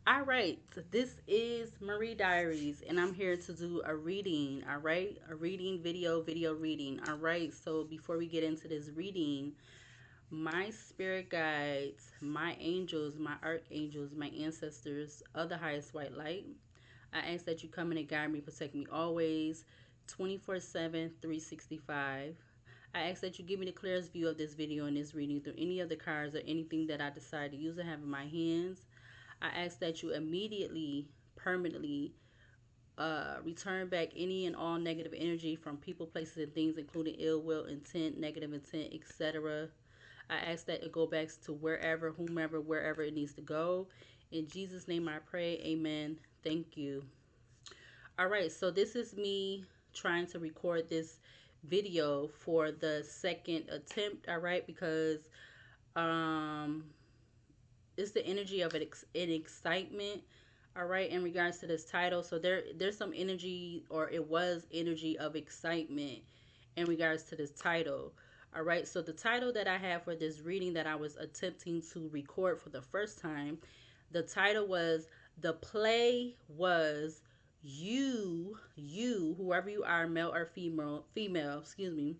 All right, so this is Marie Diaries, and I'm here to do a reading. All right, a reading video reading. All right, so before we get into this reading, my spirit guides, my angels, my archangels, my ancestors of the highest white light, I ask that you come in and guide me, protect me always, 24/7, 365. I ask that you give me the clearest view of this video and this reading through any of the cards or anything that I decide to use or have in my hands. I ask that you immediately, permanently return back any and all negative energy from people, places, and things, including ill will, intent, negative intent, etc. I ask that it go back to wherever, whomever, wherever it needs to go. In Jesus' name I pray. Amen. Thank you. All right, so this is me trying to record this video for the second attempt, all right, because um it's the energy of an excitement, all right, in regards to this title. So there's some energy, or it was energy of excitement in regards to this title. All right, so the title that I have for this reading that I was attempting to record for the first time, the title was "The Play Was You, whoever you are, male or female, excuse me,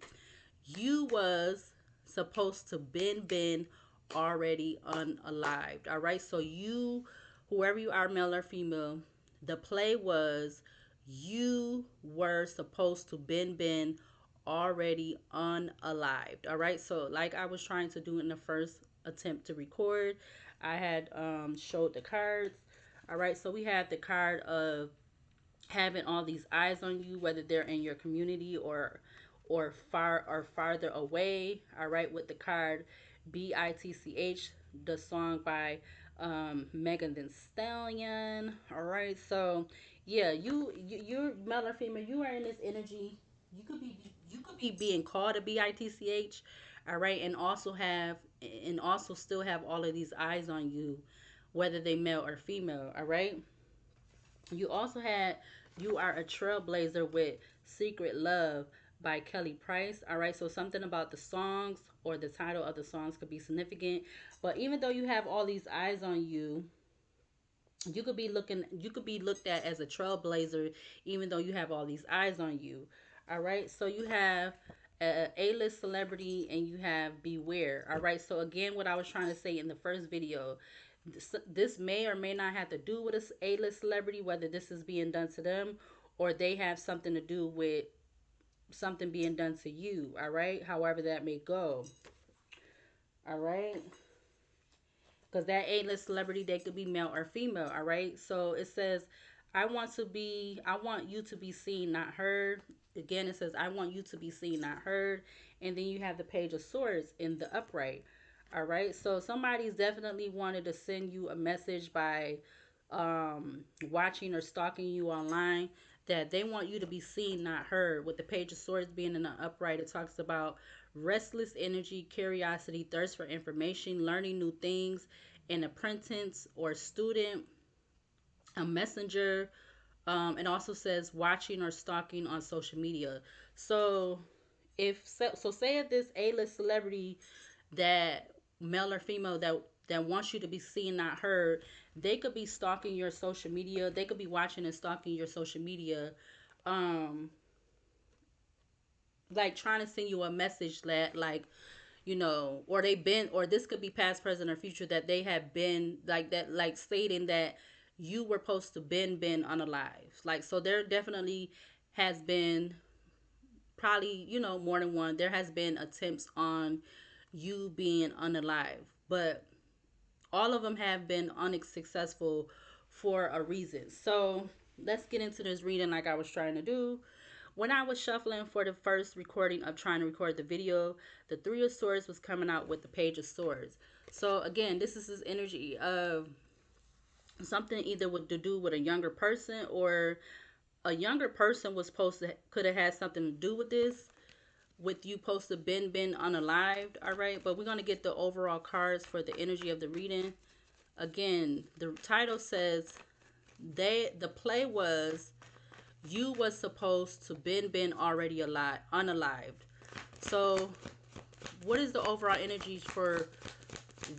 you was supposed to been already unalived. All right, so you, whoever you are, male or female, the play was you were supposed to been already unalived. All right, so like I was trying to do in the first attempt to record, I had showed the cards. All right, so we have the card of having all these eyes on you, whether they're in your community or far or farther away. All right, with the card BITCH, the song by Megan Thee Stallion. All right, so yeah, you're male or female. You are in this energy. You could be being called a BITCH. All right, and also still have all of these eyes on you, whether they male or female. All right. You also had You Are a Trailblazer with Secret Love by Kelly Price. All right, so something about the songs or the title of the songs could be significant. But even though you have all these eyes on you, you could be looked at as a trailblazer even though you have all these eyes on you. All right, so you have a A-list celebrity and you have beware. All right, so again, what I was trying to say in the first video, this may or may not have to do with a A-list celebrity, whether this is being done to them or they have something to do with something being done to you. All right, however that may go. All right, because that A-list celebrity, they could be male or female. All right, so it says I want you to be seen, not heard. Again, it says I want you to be seen, not heard. And then you have the page of swords in the upright. All right, so somebody's definitely wanted to send you a message by watching or stalking you online, that they want you to be seen, not heard. With the page of swords being in the upright, it talks about restless energy, curiosity, thirst for information, learning new things, an apprentice or student, a messenger. It also says watching or stalking on social media. So say if this A-list celebrity, that male or female, that wants you to be seen, not heard, they could be stalking your social media. They could be watching and stalking your social media, um, like trying to send you a message that, like, or they've been, or this could be past, present, or future, that they have been like that, like stating that you were supposed to been unalive. Like, so there definitely has been, probably, more than one. There has been attempts on you being unalive, but all of them have been unsuccessful for a reason. So let's get into this reading like I was trying to do. When I was shuffling for the first recording of trying to record the video, the Three of Swords was coming out with the Page of Swords. So again, this is this energy of something either with to do with a younger person, or a younger person was supposed to could have had something to do with this, with you supposed to been unalived. All right, but we're going to get the overall cards for the energy of the reading. Again, the title says the play was you was supposed to been already alive, unalived. So what is the overall energies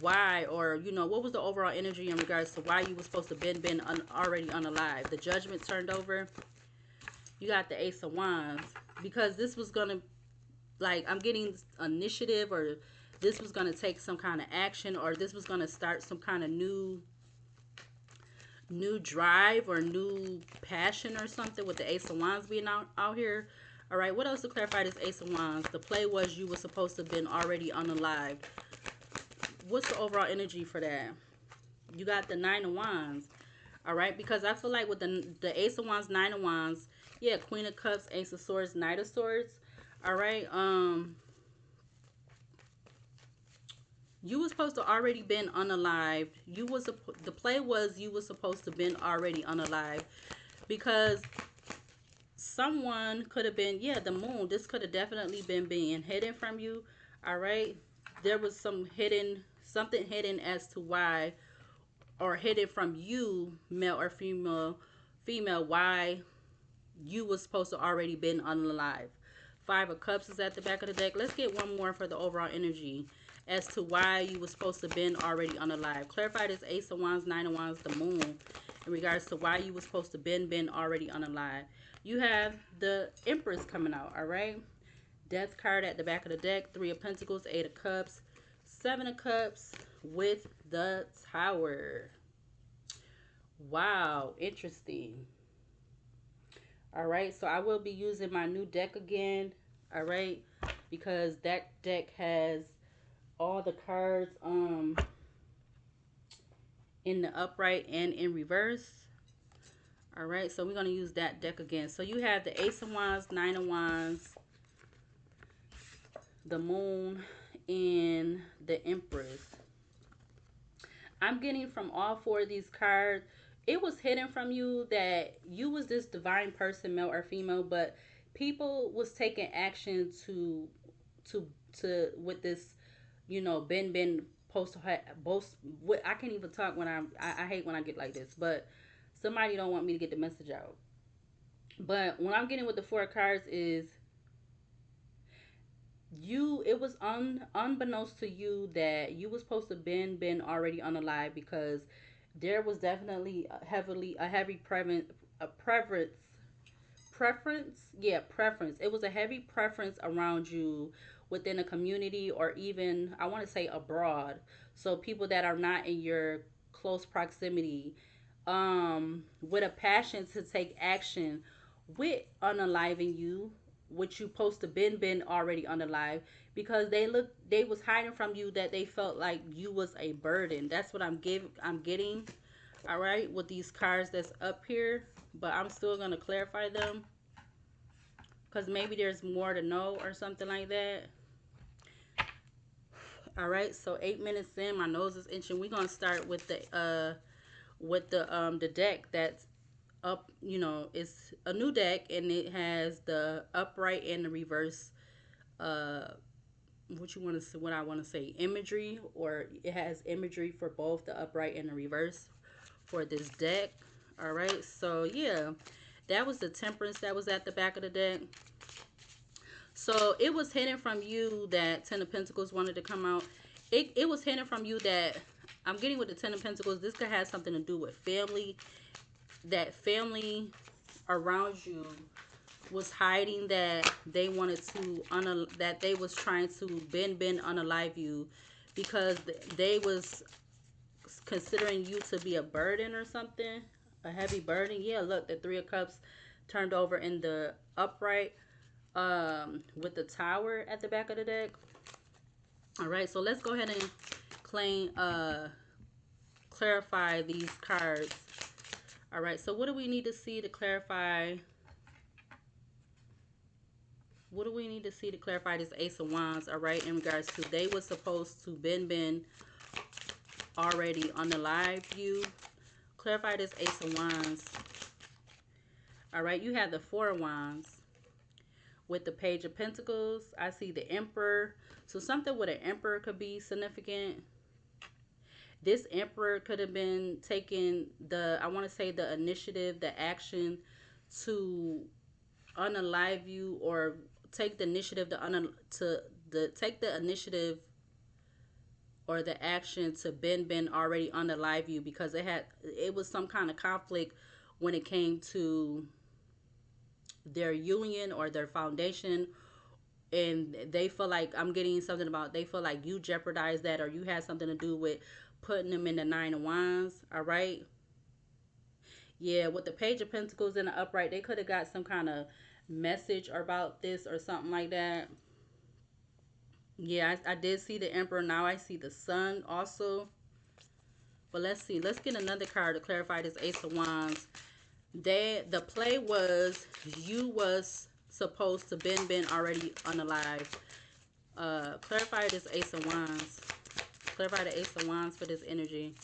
why, or what was the overall energy in regards to why you were supposed to been already unalive. The judgment turned over. You got the Ace of Wands, because this was gonna, like, I'm getting initiative, or this was gonna take some kind of action, or this was gonna start some kind of new drive or new passion or something, with the Ace of Wands being out here. All right, what else to clarify this Ace of Wands? The play was you were supposed to have been already unalive. What's the overall energy for that? You got the Nine of Wands. All right, because I feel like with the Ace of Wands, Nine of Wands, yeah, Queen of Cups, Ace of Swords, Knight of Swords. All right, you were supposed to already been unalived. The play was you were supposed to been already unalived, because someone could have been, yeah, the Moon. This could have definitely been being hidden from you. All right, there was something hidden as to why, or hidden from you, male or female, why you was supposed to already been unalive. Five of Cups is at the back of the deck. Let's get one more for the overall energy as to why you was supposed to been already unalive. Clarify this Ace of Wands, Nine of Wands, the Moon, in regards to why you was supposed to been already unalive. You have the Empress coming out, all right? Death card at the back of the deck. Three of Pentacles, Eight of Cups, Seven of Cups with the Tower. Wow, interesting. All right, so I will be using my new deck again. All right, because that deck has all the cards in the upright and in reverse. All right, so we're going to use that deck again. So you have the Ace of Wands, Nine of Wands, the Moon, and the Empress. I'm getting from all four of these cards, it was hidden from you that you was this divine person, male or female, but people was taking action to with this, been post both. I can't even talk when I hate when I get like this, but somebody don't want me to get the message out. But what I'm getting with the four cards is it was unbeknownst to you that you was supposed to been already unalive, because there was definitely a heavy preference. It was a heavy preference around you within a community, or even, I want to say, abroad. So people that are not in your close proximity, with a passion to take action with unaliving you, which you supposed to been already unalive, because they was hiding from you, that they felt like you was a burden. That's what I'm getting. All right, with these cards that's up here, but I'm still gonna clarify them, because maybe there's more to know or something like that. All right, so 8 minutes in, my nose is itching. We're gonna start with the deck that's up. It's a new deck, and it has the upright and the reverse, uh what I want to say, imagery, or it has imagery for both the upright and the reverse for this deck. All right, so yeah, that was the Temperance that was at the back of the deck. So it was hidden from you that Ten of Pentacles wanted to come out. It was hidden from you that, I'm getting with the Ten of Pentacles, this could have something to do with family. That family around you was hiding that they wanted to that they was trying to been unalive you, because they was considering you to be a burden or something, a heavy burden. Yeah, look, the Three of Cups turned over in the upright, with the Tower at the back of the deck. All right, so let's go ahead and clarify these cards. All right, so what do we need to see to clarify? What do we need to see to clarify this Ace of Wands? All right, in regards to, they were supposed to been already on the live view. Clarify this Ace of Wands. All right, you have the Four of Wands with the Page of Pentacles. I see the Emperor. So something with an Emperor could be significant. This Emperor could have been taking I want to say, the initiative, the action to unalive you, or take the initiative take the initiative or the action to been already unalive you, because it was some kind of conflict when it came to their union or their foundation, and they feel like, I'm getting something about, they feel like you jeopardized that, or you had something to do with putting them in the Nine of Wands. All right. Yeah, with the Page of Pentacles in the upright, they could have got some kind of message about this or something like that. Yeah, I did see the Emperor. Now I see the Sun also. But let's see. Let's get another card to clarify this Ace of Wands. The play was, you was supposed to been already unalive. Clarify this Ace of Wands. Clarify the Ace of Wands for this energy.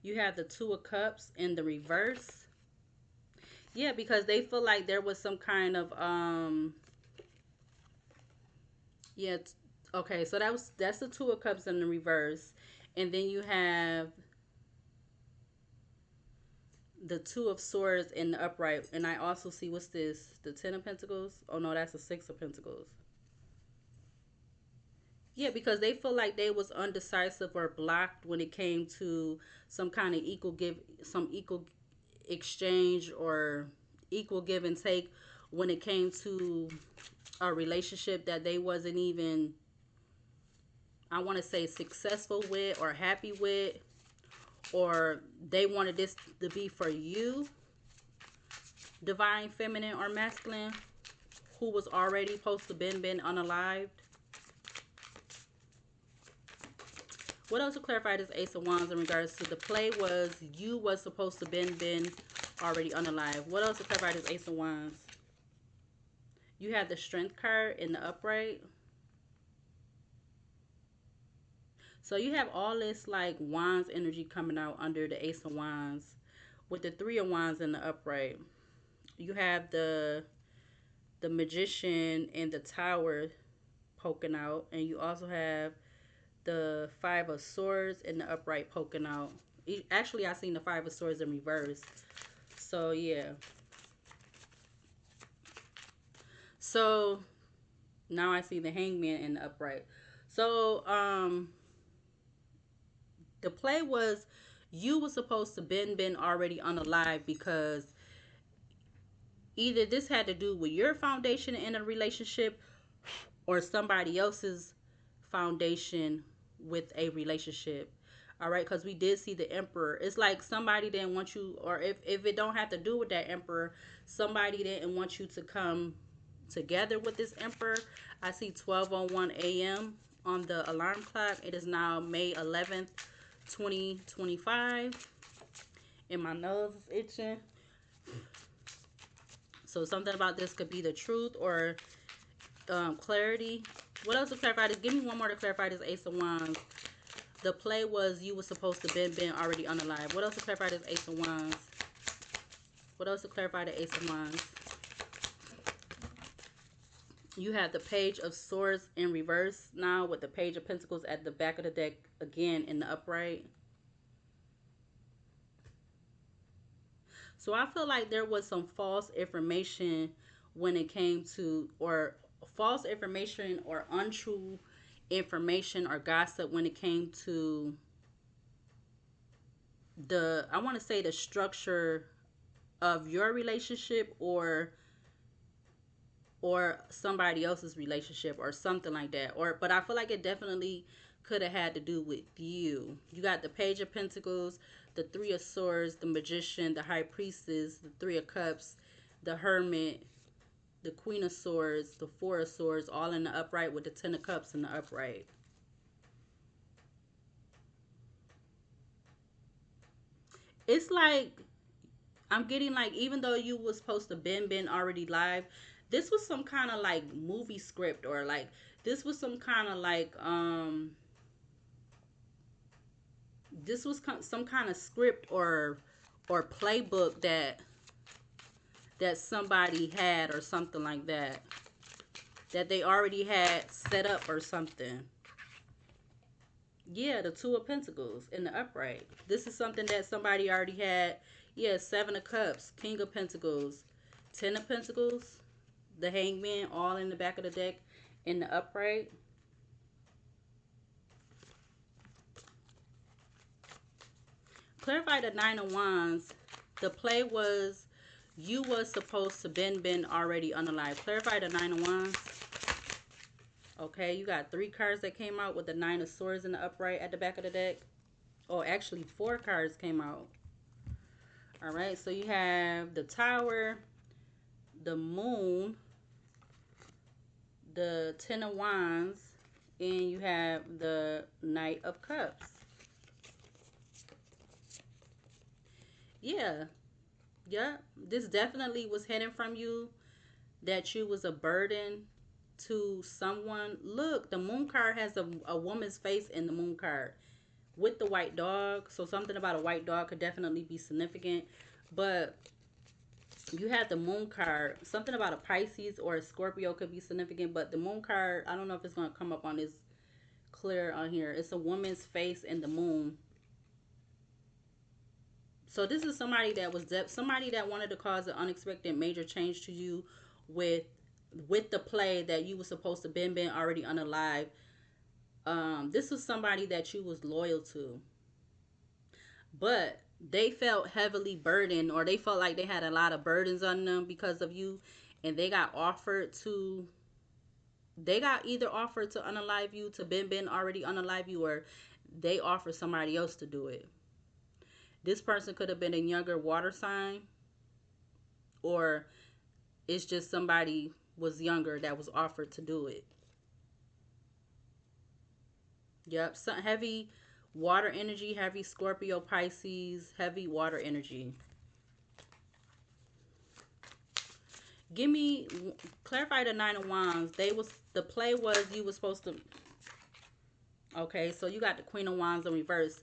You have the Two of Cups in the reverse. Yeah, because they feel like there was some kind of yeah, okay, so that's the Two of Cups in the reverse. And then you have the Two of Swords in the upright. And I also see, what's this? The Ten of Pentacles? Oh no, that's the Six of Pentacles. Yeah, because they feel like they was undecisive or blocked when it came to some kind of equal give, some equal exchange, or equal give and take when it came to a relationship that they wasn't even, I want to say, successful with or happy with, or they wanted this to be for you, divine feminine or masculine, who was already supposed to been unalived. What else to clarify this Ace of Wands in regards to the play was, you was supposed to been already unalive. What else to clarify this Ace of Wands? You have the Strength card in the upright. So you have all this like Wands energy coming out under the Ace of Wands with the Three of Wands in the upright. You have the Magician and the Tower poking out, and you also have the Five of Swords in the upright poking out. Actually, I seen the Five of Swords in reverse. So yeah. So now I see the Hangman in the upright. So the play was, you was supposed to been already unalive, because either this had to do with your foundation in a relationship, or somebody else's foundation with a relationship. All right, because we did see the Emperor. It's like somebody didn't want you, or if it don't have to do with that Emperor, somebody didn't want you to come together with this Emperor. I see 12:01 a.m. on the alarm clock. It is now May 11th, 2025. And my nose is itching. So something about this could be the truth, or clarity. What else to clarify this? Give me one more to clarify this Ace of Wands. The play was, you were supposed to been already unalive. What else to clarify this Ace of Wands? What else to clarify the Ace of Wands? You have the Page of Swords in reverse now, with the Page of Pentacles at the back of the deck again in the upright. So I feel like there was some false information when it came to, or false information or untrue information or gossip when it came to the, I want to say, the structure of your relationship, or somebody else's relationship or something like that. Or but I feel like it definitely could have had to do with you. You got the Page of Pentacles, the Three of Swords, the Magician, the High Priestess, the Three of Cups, the Hermit, the Queen of Swords, the Four of Swords, all in the upright, with the Ten of Cups in the upright. It's like, I'm getting like, even though you was supposed to been already live, this was some kind of like movie script, or like this was some kind of like this was some kind of script, or playbook that somebody had, or something like that, that they already had set up or something. Yeah, the Two of Pentacles in the upright. This is something that somebody already had. Yeah, Seven of Cups, King of Pentacles, Ten of Pentacles, the Hangman, all in the back of the deck in the upright. Clarify the Nine of Wands. The play was you was supposed to been already unalive. Clarify the Nine of Wands. Okay, you got 3 cards that came out with the Nine of Swords in the upright at the back of the deck. Oh, actually 4 cards came out. All right, so you have the Tower, the Moon, the Ten of Wands, and you have the Knight of Cups. Yeah, yeah, this definitely was hidden from you, that you was a burden to someone. Look, the Moon card has a woman's face in the Moon card with the white dog. So something about a white dog could definitely be significant. But you have the Moon card. Something about a Pisces or a Scorpio could be significant. But the Moon card, I don't know if it's going to come up on this clear on here. It's a woman's face in the moon. So this is somebody that was somebody that wanted to cause an unexpected major change to you with the play that you were supposed to been already unalive. This was somebody that you was loyal to, but they felt heavily burdened, or they felt like they had a lot of burdens on them because of you, and they got either offered to unalive you, to been already unalive you, or they offered somebody else to do it. This person could have been a younger water sign, or it's just somebody was younger that was offered to do it. Yep, some heavy water energy, heavy Scorpio, Pisces, heavy water energy. Give me, clarify the Nine of Wands. The play was you was supposed to. Okay, so you got the Queen of Wands in reverse.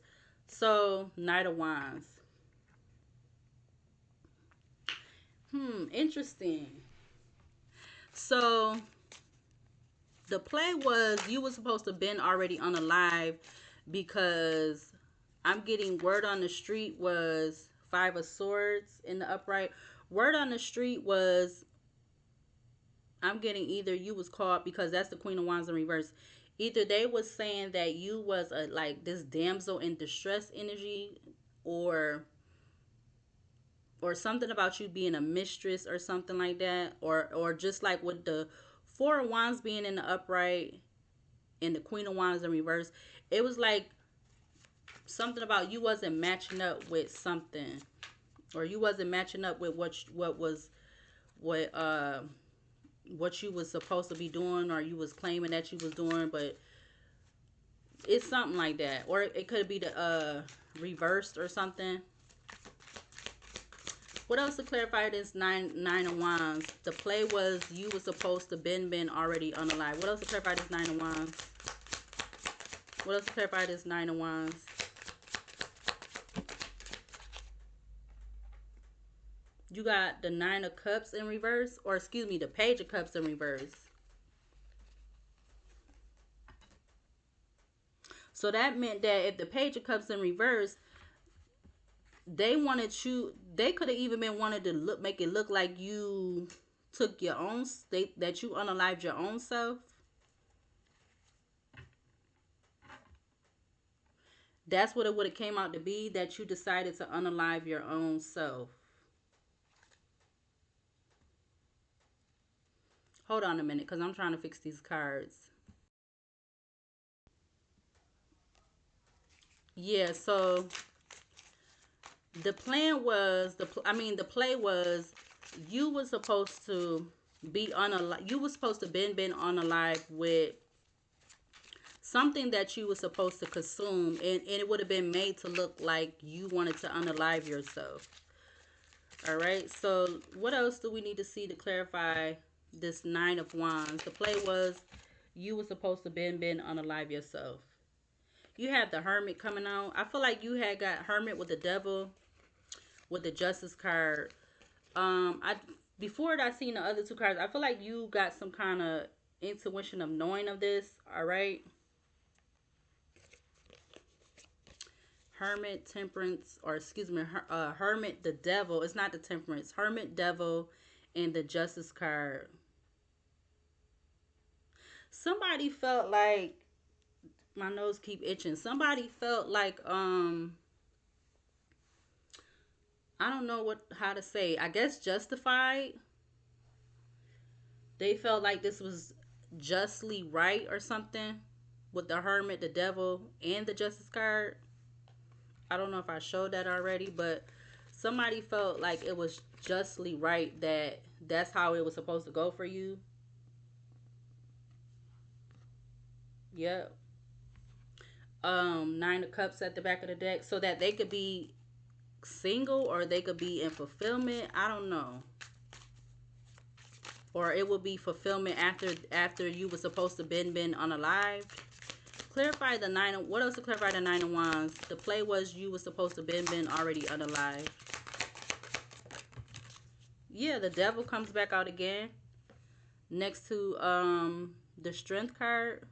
So Knight of Wands. Interesting. So the play was you was supposed to been already unalive, because I'm getting word on the street was Five of Swords in the upright. Word on the street was, I'm getting either you was caught, because that's the Queen of Wands in reverse. Either they was saying that you was a like this damsel in distress energy, or something about you being a mistress or something like that, or just like with the Four of Wands being in the upright and the Queen of Wands in reverse, it was like something about you wasn't matching up with something, or you wasn't matching up with what what you was supposed to be doing, or you was claiming that you was doing. But it's something like that, or it could be the reversed or something. What else to clarify this nine of wands? The play was you was supposed to been already unalive. What else to clarify this Nine of Wands? What else to clarify this Nine of Wands? You got the Nine of Cups in reverse, or excuse me, the Page of Cups in reverse. So that meant that if the Page of Cups in reverse, they wanted you, they could have even been wanted to make it look like you took your own state, that you unalived your own self. That's what it would have came out to be, that you decided to unalive your own self. Hold on a minute, because I'm trying to fix these cards. Yeah, so the plan was, the play was you were supposed to be unalive. You were supposed to been unalive with something that you were supposed to consume, and it would have been made to look like you wanted to unalive yourself. All right, so what else do we need to see to clarify this Nine of Wands? The play was you were supposed to been unalive yourself. You have the Hermit coming out. I feel like you had got Hermit with the Devil, with the Justice card. I before I seen the other two cards, I feel like you got some kind of intuition of knowing of this. All right. Hermit, Temperance, or excuse me, Hermit, the Devil. It's not the Temperance. Hermit, Devil, and the Justice card. Somebody felt like, my nose keep itching. Somebody felt like I don't know what how to say. I guess justified. They felt like this was justly right or something with the hermit, the devil, and the justice card. I don't know if I showed that already, but somebody felt like it was justly right that that's how it was supposed to go for you. Yep. Nine of cups at the back of the deck so that they could be single or they could be in fulfillment. I don't know. Or it will be fulfillment after you were supposed to been unalive. Clarify the nine. What else to clarify the nine of wands? The play was you were supposed to been already unalive. Yeah, the devil comes back out again next to the strength card.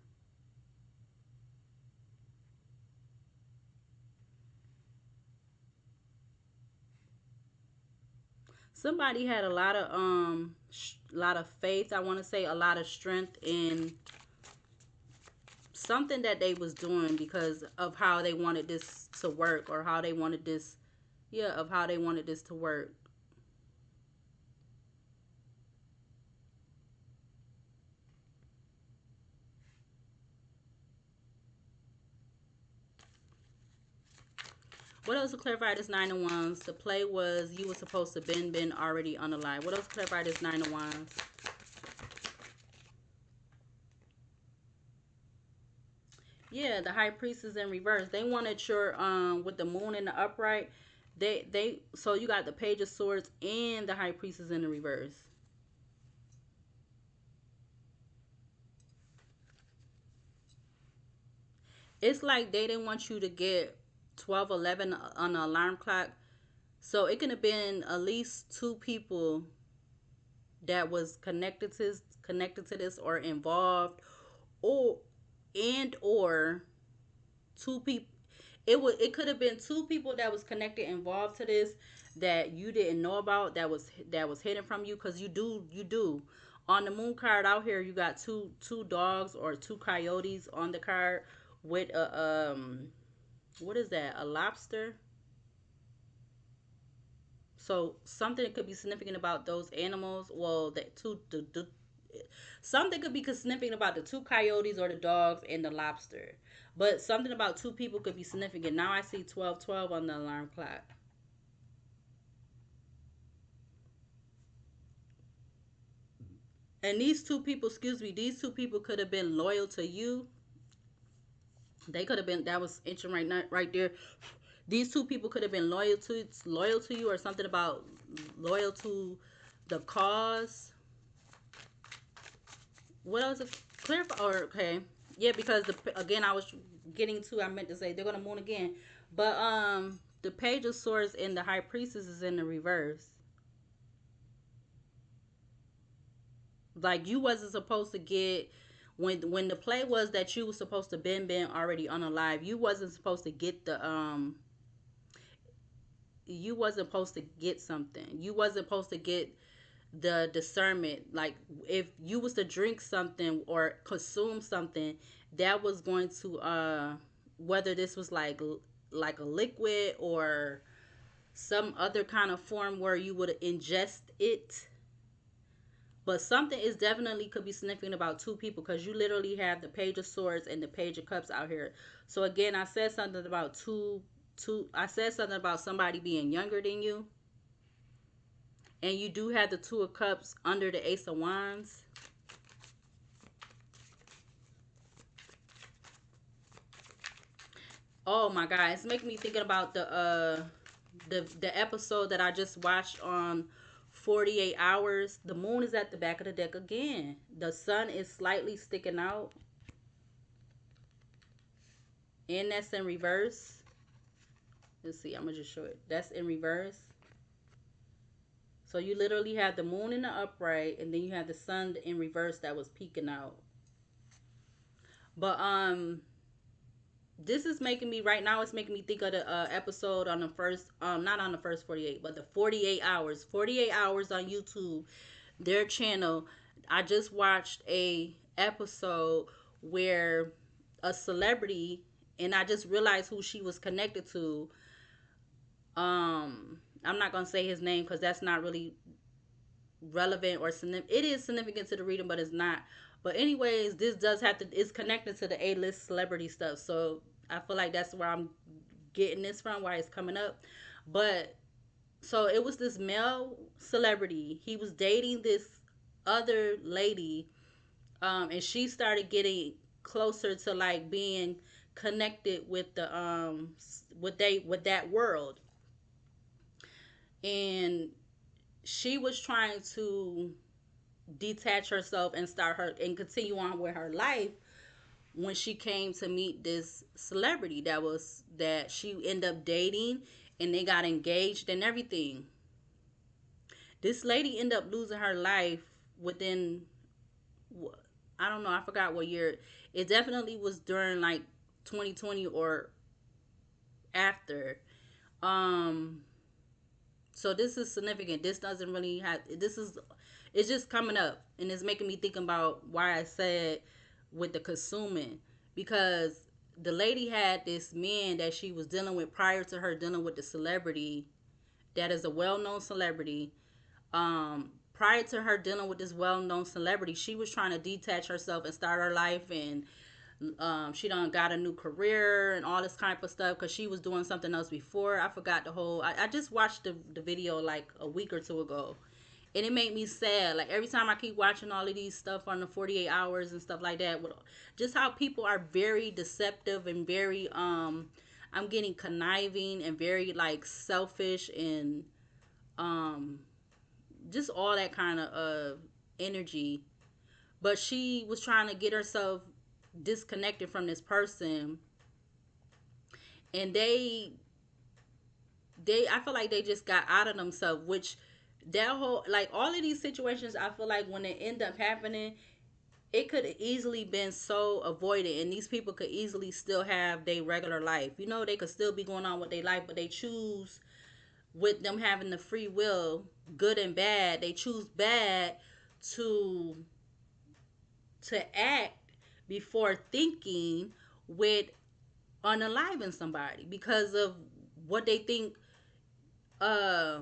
Somebody had a lot of faith. I want to say a lot of strength in something that they was doing because of how they wanted this to work or how they wanted this, yeah, of how they wanted this to work. What else to clarify this nine of wands? The play was you were supposed to been already unalive. What else to clarify this nine of wands? Yeah, the high priestess in reverse. They wanted your with the moon in the upright. They so you got the page of swords and the high priestess in the reverse. It's like they didn't want you to get 12:11 on the alarm clock. So it could have been at least two people that was connected to this or involved, or or two people. It could have been two people that was connected involved to this that you didn't know about that was hidden from you because you do on the moon card out here you got two dogs or two coyotes on the card with a what is that, a lobster. So something could be significant about those animals. Well, that something could be significant about the two coyotes or the dogs and the lobster. But something about two people could be significant. Now I see 12:12 on the alarm clock. And these two people, excuse me, these two people could have been loyal to you. They could have been, that was inching right there. These two people could have been loyal to you or something about loyal to the cause. What else is clarify? Or okay, yeah, because again I was getting to. I meant to say they're gonna moon again, but the page of swords and the high priestess is in the reverse. Like you wasn't supposed to get when the play was that you was supposed to been already unalive. You wasn't supposed to get the you wasn't supposed to get something. You wasn't supposed to get the discernment. Like if you was to drink something or consume something that was going to whether this was like a liquid or some other kind of form where you would ingest it, but something is definitely could be significant about two people because you literally have the page of swords and the page of cups out here. So again, I said something about two I said something about somebody being younger than you, and you do have the two of cups under the ace of wands. Oh my god, it's making me thinking about the episode that I just watched on 48 hours. The moon is at the back of the deck again. The sun is slightly sticking out, and that's in reverse. Let's see, I'm gonna just show it. That's in reverse. So you literally have the moon in the upright, and then you have the sun in reverse that was peeking out. But this is making me right now, it's making me think of the episode on the first not on the first 48 but the 48 hours on YouTube, their channel. I just watched a episode where a celebrity, and I just realized who she was connected to. I'm not gonna say his name because that's not really relevant or significant. It is significant to the reading, but it's not. But anyways, this does have to. It's connected to the A-list celebrity stuff, so I feel like that's where I'm getting this from, why it's coming up. But so it was this male celebrity. He was dating this other lady, and she started getting closer to like being connected with the with that world, and she was trying to detach herself and start her and continue on with her life when she came to meet this celebrity that she ended up dating, and they got engaged and everything. This lady ended up losing her life within, I don't know, I forgot what year. It definitely was during like 2020 or after. Um so this is significant. This doesn't really have, this is, it's just coming up, and it's making me think about why I said with the consuming, because the lady had this man that she was dealing with prior to her dealing with the celebrity that is a well-known celebrity. Prior to her dealing with this well-known celebrity, she was trying to detach herself and start her life, and she done got a new career and all this kind of stuff because she was doing something else before. I forgot the whole. I just watched the video like a week or two ago, and it made me sad. Like every time I keep watching all of these stuff on the 48 hours and stuff like that, with just how people are very deceptive and very I'm getting conniving and very like selfish and um just all that kind of energy. But she was trying to get herself disconnected from this person, and they I feel like they just got out of themselves, which that whole, like all of these situations, I feel like when it end up happening, it could easily been so avoided, and these people could easily still have their regular life. You know, they could still be going on with their life, but they choose, with them having the free will, good and bad, they choose bad to act before thinking with unaliving somebody what they think uh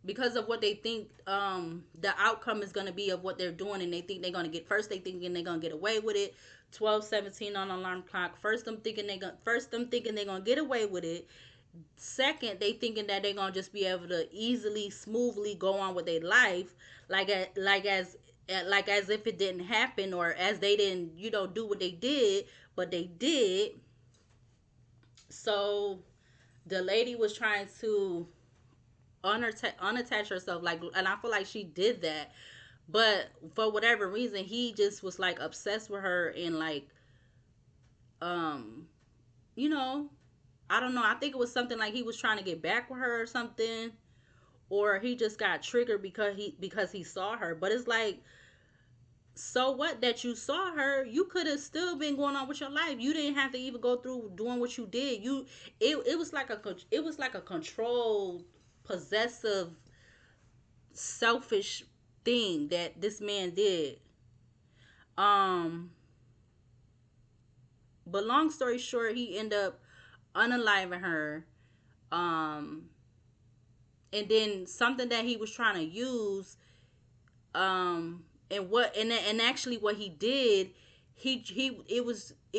because of what they think the outcome is going to be of what they're doing, and they think they're going to get, first they thinking they're going to get away with it, 12:17 on alarm clock, first them thinking they're going to get away with it, second they thinking that they're going to just be able to easily smoothly go on with their life, like as if it didn't happen, or as they didn't, do what they did, but they did. So the lady was trying to unattach herself, like, and I feel like she did that, but for whatever reason he just was like obsessed with her, and like um you know I don't know, I think it was something like he was trying to get back with her or something, or he just got triggered because he saw her. But it's like, so what that you saw her, you could have still been going on with your life. You didn't have to even go through doing what you did. It was like a controlled, possessive, selfish thing that this man did. Um, but long story short, he ended up unaliving her. Um, and then something that he was trying to use, and actually what he did, he it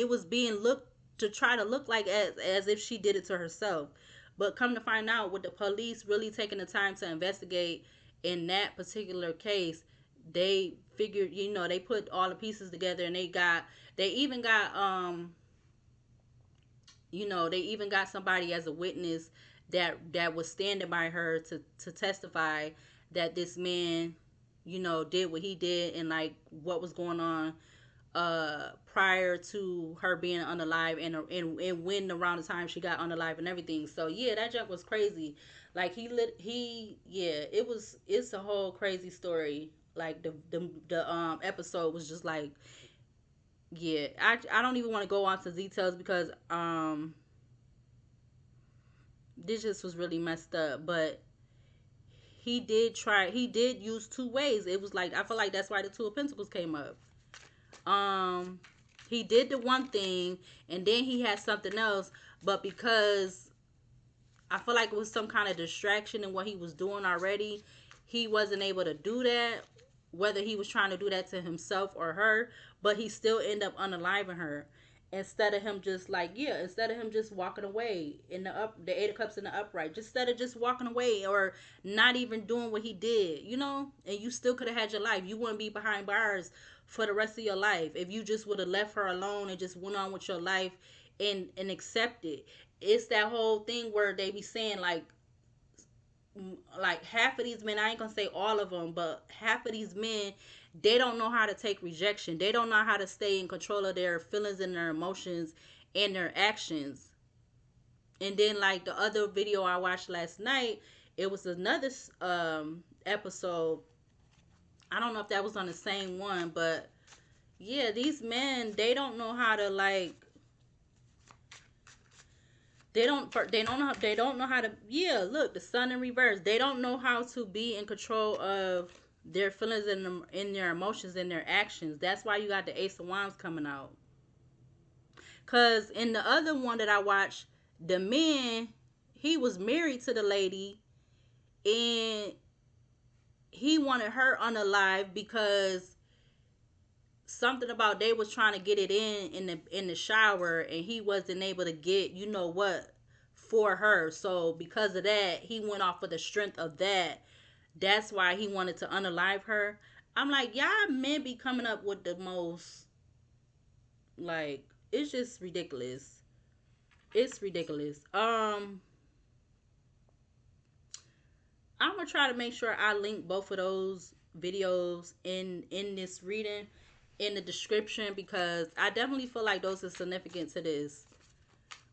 was being looked to try to look like as if she did it to herself. But come to find out, with the police really taking the time to investigate in that particular case, they figured, they put all the pieces together, and they even got they even got somebody as a witness that was standing by her to testify that this man, did what he did, and like what was going on prior to her being unalive, and when around the time she got unalive and everything. So yeah, that junk was crazy. Like yeah, it's a whole crazy story. Like the episode was just like, yeah, I don't even want to go on to details because this just was really messed up. But he did use two ways. It was like, I feel like that's why the Two of Pentacles came up. um he did the one thing, and then he had something else, but because I feel like it was some kind of distraction in what he was doing already. He wasn't able to do that, whether he was trying to do that to himself or her, but he still ended up unaliving her. Instead of him just like, yeah, instead of him just walking away in the 8 of cups in the upright, just instead of just walking away or not even doing what he did, and you still could have had your life. You wouldn't be behind bars for the rest of your life if you just would have left her alone and just went on with your life and accepted. It's that whole thing where they be saying like half of these men, I ain't gonna say all of them, but half of these men, they don't know how to take rejection. They don't know how to stay in control of their feelings and their emotions and their actions. And then like the other video I watched last night, it was another episode. I don't know if that was on the same one, but yeah, these men, they don't know how to like, they don't know how to, yeah, look, the sun in reverse. They don't know how to be in control of their feelings and in their emotions and their actions. That's why you got the Ace of Wands coming out. Cause in the other one that I watched, the man, he was married to the lady, and he wanted her unalive because something about they was trying to get it in the shower, and he wasn't able to get what for her. So because of that, he went off of the strength of that. That's why he wanted to unalive her. I'm like, y'all men be coming up with the most, like, it's just ridiculous. It's ridiculous. I'm gonna try to make sure I link both of those videos in this reading in the description, because I definitely feel like those are significant to this.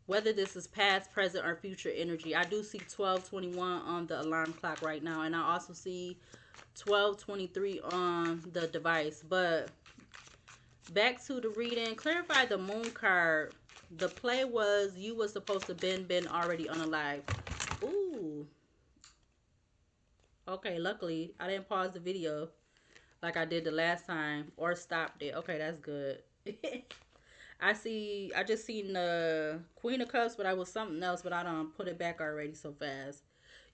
Whether this is past, present, or future energy. I do see 1221 on the alarm clock right now, and I also see 1223 on the device. But back to the reading. Clarify the moon card. The play was you was supposed to been already unalive. Ooh. Okay, luckily I didn't pause the video like I did the last time or stopped it. Okay, that's good. I just seen the Queen of Cups, but I was something else, but I don't put it back already so fast.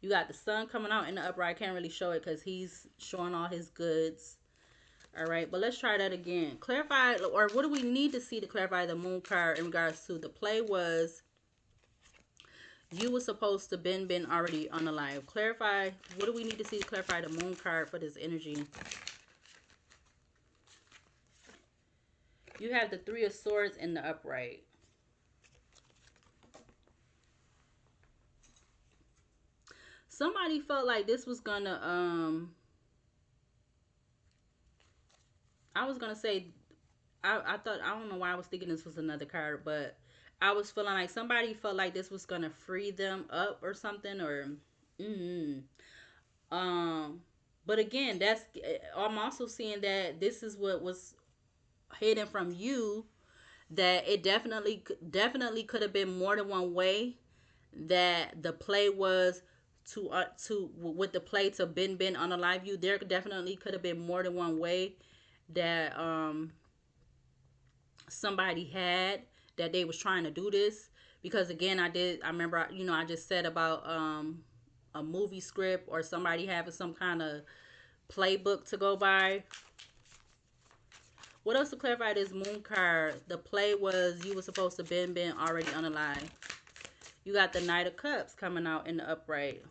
You got the sun coming out in the upright. I can't really show it because he's showing all his goods. All right, but let's try that again. Clarify, or what do we need to see to clarify the moon card in regards to the play was you were supposed to been already unalive. Clarify, what do we need to see to clarify the moon card for this energy? You have the Three of Swords in the upright. Somebody felt like this was gonna I was gonna say I thought, I don't know why I was thinking this was another card, but I was feeling like somebody felt like this was gonna free them up or something, or mm, um but again, that's, I'm also seeing that this is what was hidden from you, that it definitely could have been more than one way that the play was to with the play to been unalive you. There definitely could have been more than one way that somebody had, that they was trying to do this. Because again, I remember, I just said about a movie script or somebody having some kind of playbook to go by. What else to clarify this moon card? The play was you were supposed to been already unalive. You got the Knight of Cups coming out in the upright.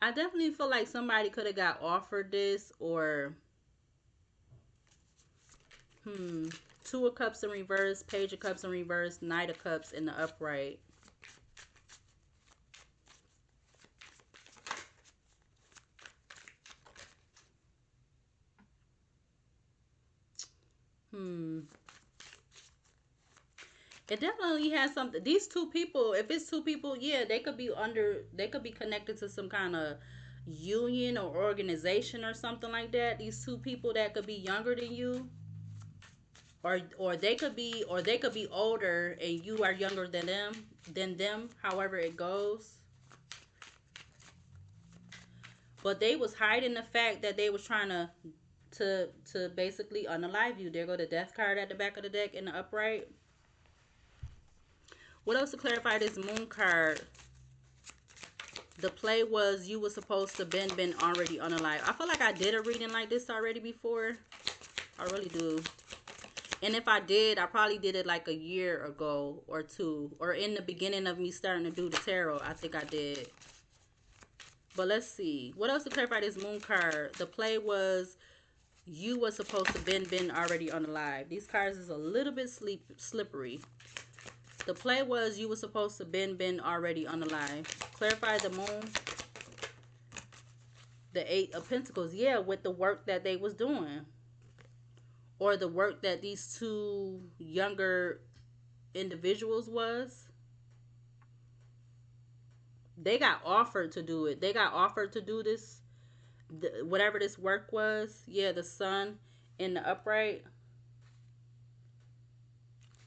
I definitely feel like somebody could have got offered this, or Two of Cups in reverse, Page of Cups in reverse, Knight of Cups in the upright. It definitely has something. These two people, if it's two people, yeah, they could be connected to some kind of union or organization or something like that. These two people that could be younger than you, or they could be older and you are younger than them, however it goes. But they was hiding the fact that they was trying to basically unalive you. There go the death card at the back of the deck in the upright. What else to clarify this moon card? The play was you were supposed to been already unalive. I feel like I did a reading like this already before. I really do. And if I did, I probably did it like a year ago or two. Or in the beginning of me starting to do the tarot. I think I did. But let's see. What else to clarify this moon card? The play was you were supposed to been already unalive. These cards is a little bit slippery. The play was you were supposed to been already unalive. Clarify the moon. The Eight of Pentacles. Yeah, with the work that they was doing. Or the work that these two younger individuals was. They got offered to do it. They got offered to do this. Whatever this work was. Yeah, the sun in the upright.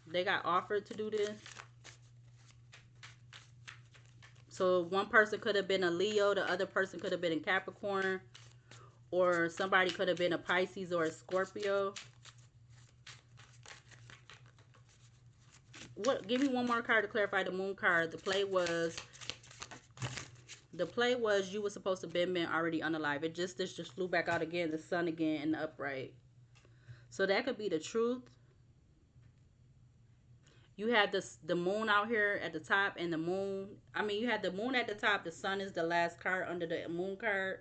They got offered to do this. So one person could have been a Leo. The other person could have been a Capricorn. Or somebody could have been a Pisces or a Scorpio. What? Give me one more card to clarify the moon card. The play was you were supposed to been already unalive. This just flew back out again. The sun again in the upright. So that could be the truth. You had the moon out here at the top and the moon. I mean, you had the moon at the top. The sun is the last card under the moon card.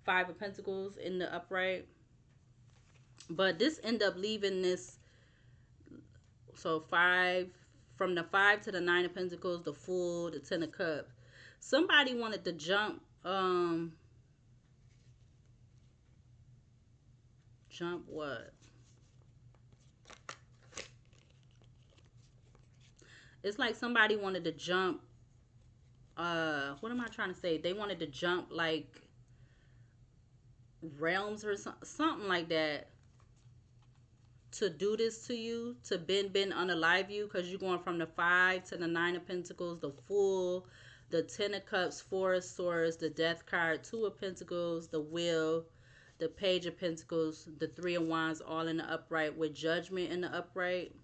Five of Pentacles in the upright. But this ended up leaving this. So from the 5 to the 9 of Pentacles, the Fool, the 10 of Cups. Somebody wanted to jump. Jump what? It's like somebody wanted to jump. What am I trying to say? They wanted to jump like realms or something like that. To do this to you, to been unalive you, because you're going from the 5 to the 9 of Pentacles, the Fool, the 10 of Cups, 4 of Swords, the Death card, 2 of Pentacles, the Wheel, the Page of Pentacles, the 3 of Wands, all in the upright with Judgment in the upright,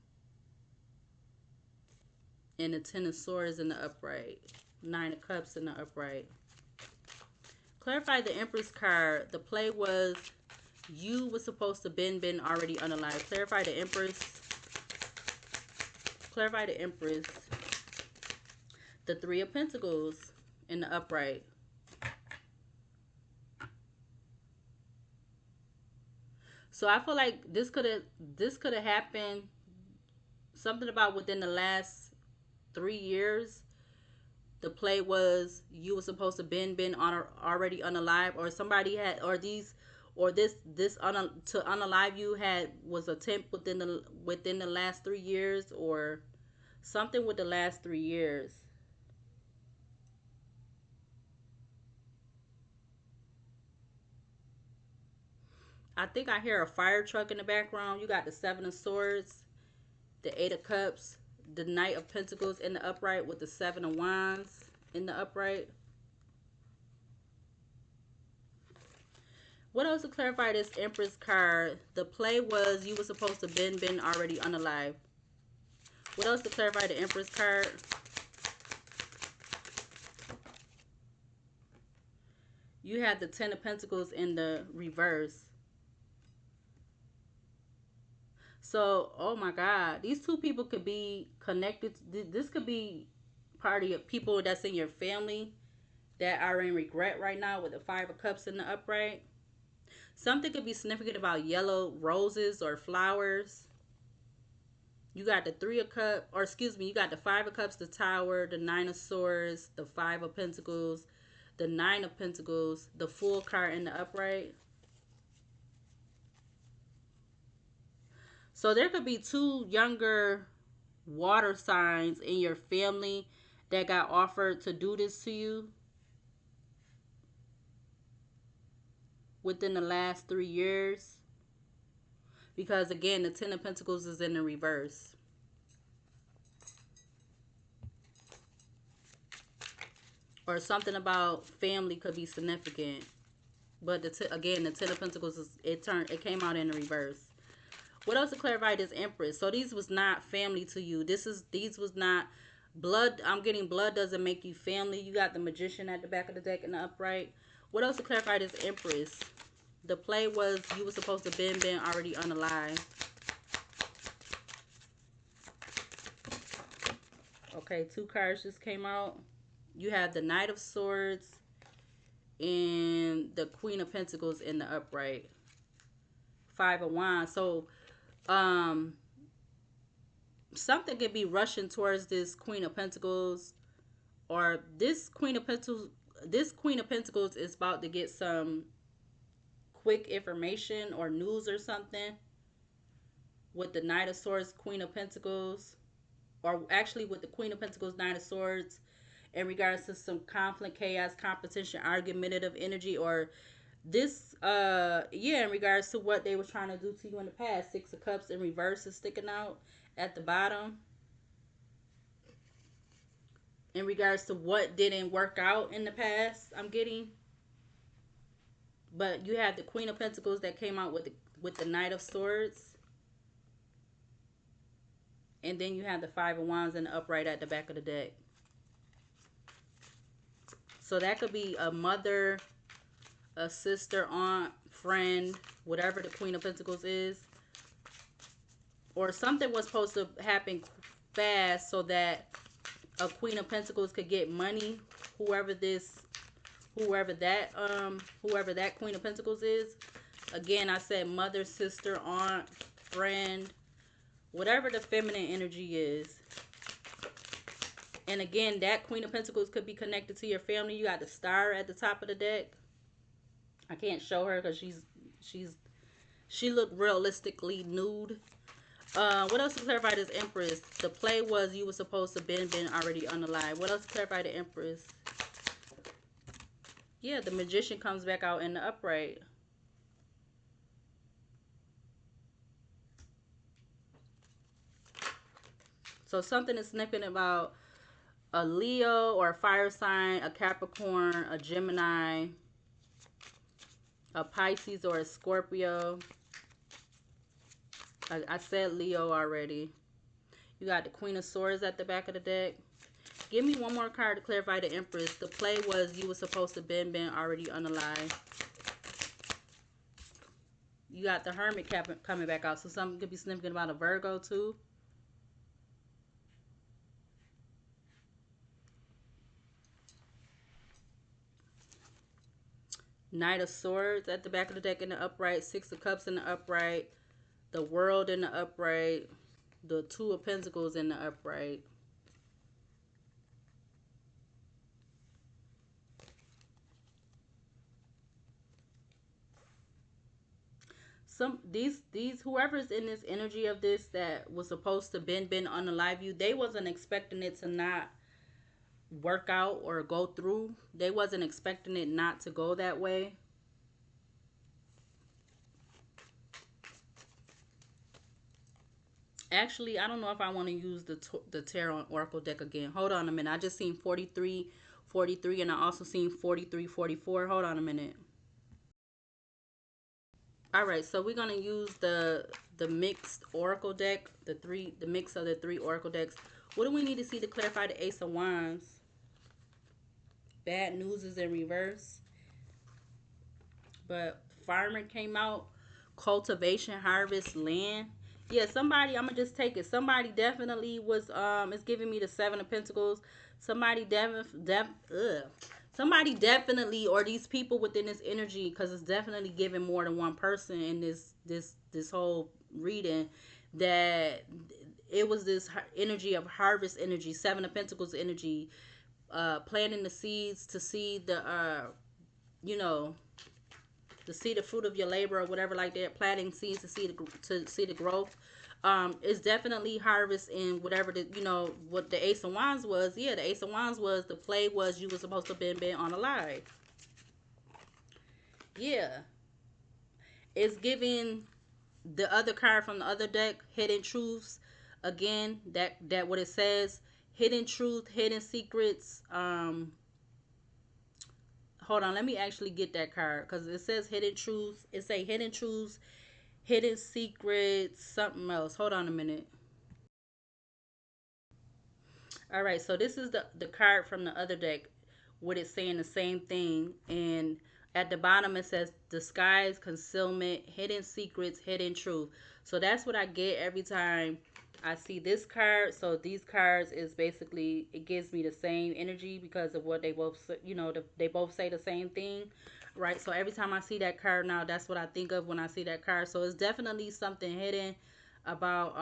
and the 10 of Swords in the upright, 9 of Cups in the upright. Clarify the Empress card. The play was you were supposed to been already unalive. Clarify the Empress. Clarify the Empress. The 3 of Pentacles in the upright. So I feel like this could have happened. Something about within the last 3 years. The play was you were supposed to been already unalive, or somebody had, or these, or this to unalive you was attempt within the last 3 years, or something with the last 3 years. I think I hear a fire truck in the background. You got the 7 of Swords, the 8 of Cups, the Knight of Pentacles in the upright with the 7 of Wands in the upright. What else to clarify this Empress card? The play was you were supposed to been already unalive. What else to clarify the Empress card? You had the 10 of Pentacles in the reverse. So, oh my God, these two people could be connected. This could be part of your people that's in your family that are in regret right now with the 5 of Cups in the upright. Something could be significant about yellow roses or flowers. You got the 3 of Cups, or excuse me, you got the 5 of Cups, the Tower, the 9 of Swords, the 5 of Pentacles, the 9 of Pentacles, the Fool card in the upright. So there could be two younger water signs in your family that got offered to do this to you within the last 3 years. Because again, the 10 of Pentacles is in the reverse. Or something about family could be significant. But again, the Ten of Pentacles is, it came out in the reverse. What else to clarify this Empress? So these was not family to you. These was not blood. I'm getting blood doesn't make you family. You got the Magician at the back of the deck in the upright. What else to clarify this Empress? The play was you were supposed to been already unalive. Okay, 2 cards just came out. You have the Knight of Swords and the Queen of Pentacles in the upright. 5 of Wands. So, something could be rushing towards this Queen of Pentacles, or this Queen of Pentacles. This Queen of Pentacles is about to get some quick information or news or something with the Knight of Swords, Queen of Pentacles, or actually with the Queen of Pentacles, Knight of Swords, in regards to some conflict, chaos, competition, argumentative energy, or this yeah, in regards to what they were trying to do to you in the past. 6 of Cups in reverse is sticking out at the bottom in regards to what didn't work out in the past. I'm getting, but you have the Queen of Pentacles that came out with the Knight of Swords, and then you have the 5 of Wands in the upright at the back of the deck. So that could be a mother, a sister, aunt, friend, whatever the Queen of Pentacles is. Or something was supposed to happen fast so that a Queen of Pentacles could get money. Whoever that Queen of Pentacles is. Again, I said mother, sister, aunt, friend, whatever the feminine energy is. And again, that Queen of Pentacles could be connected to your family. You got the Star at the top of the deck. I can't show her because she looked realistically nude. What else to clarify this Empress? The play was you were supposed to been already unalive. What else to clarify the Empress? Yeah, the Magician comes back out in the upright. So something is snipping about a Leo or a fire sign, a Capricorn, a Gemini, a Pisces or a Scorpio. I said Leo already. You got the Queen of Swords at the back of the deck. Give me one more card to clarify the Empress. The play was you were supposed to been already unalive. You got the Hermit coming back out. So something could be snipping about a Virgo too. Knight of Swords at the back of the deck in the upright. 6 of Cups in the upright. The World in the upright. The 2 of Pentacles in the upright. These whoever's in this energy of this that was supposed to been unalive you, they wasn't expecting it to not work out or go through. They wasn't expecting it not to go that way. Actually, I don't know if I want to use the Tarot and Oracle deck again. Hold on a minute. I just seen 43, 43, and I also seen 43, 44. Hold on a minute. All right, so we're gonna use the mixed Oracle deck, the mix of the 3 Oracle decks. What do we need to see to clarify the Ace of Wands? Bad news is in reverse, but farmer came out. Cultivation, harvest, land. Yeah, somebody, I'm gonna just take it. Somebody definitely was it's giving me the 7 of Pentacles. Somebody somebody definitely, or these people within this energy, because it's definitely giving more than one person in this whole reading, that it was this energy of harvest energy, 7 of Pentacles energy, planting the seeds to see the you know, to see the fruit of your labor or whatever like that. Planting seeds to see the growth. It's definitely harvest in whatever the, you know, what the Ace of Wands was. Yeah, the Ace of Wands was, the play was you were supposed to been on a live. Yeah, it's giving the other card from the other deck, Hidden Truths. Again, that what it says, hidden truth, hidden secrets. hold on, let me actually get that card because it says hidden truths. It say hidden truths, hidden secrets, something else. Hold on a minute. All right, so this is the card from the other deck with it saying the same thing, and at the bottom it says disguise, concealment, hidden secrets, hidden truth. So that's what I get every time I see this card. So these cards is basically, it gives me the same energy because of what they both, they both say the same thing, right? So every time I see that card now, that's what I think of when I see that card. So it's definitely something hidden about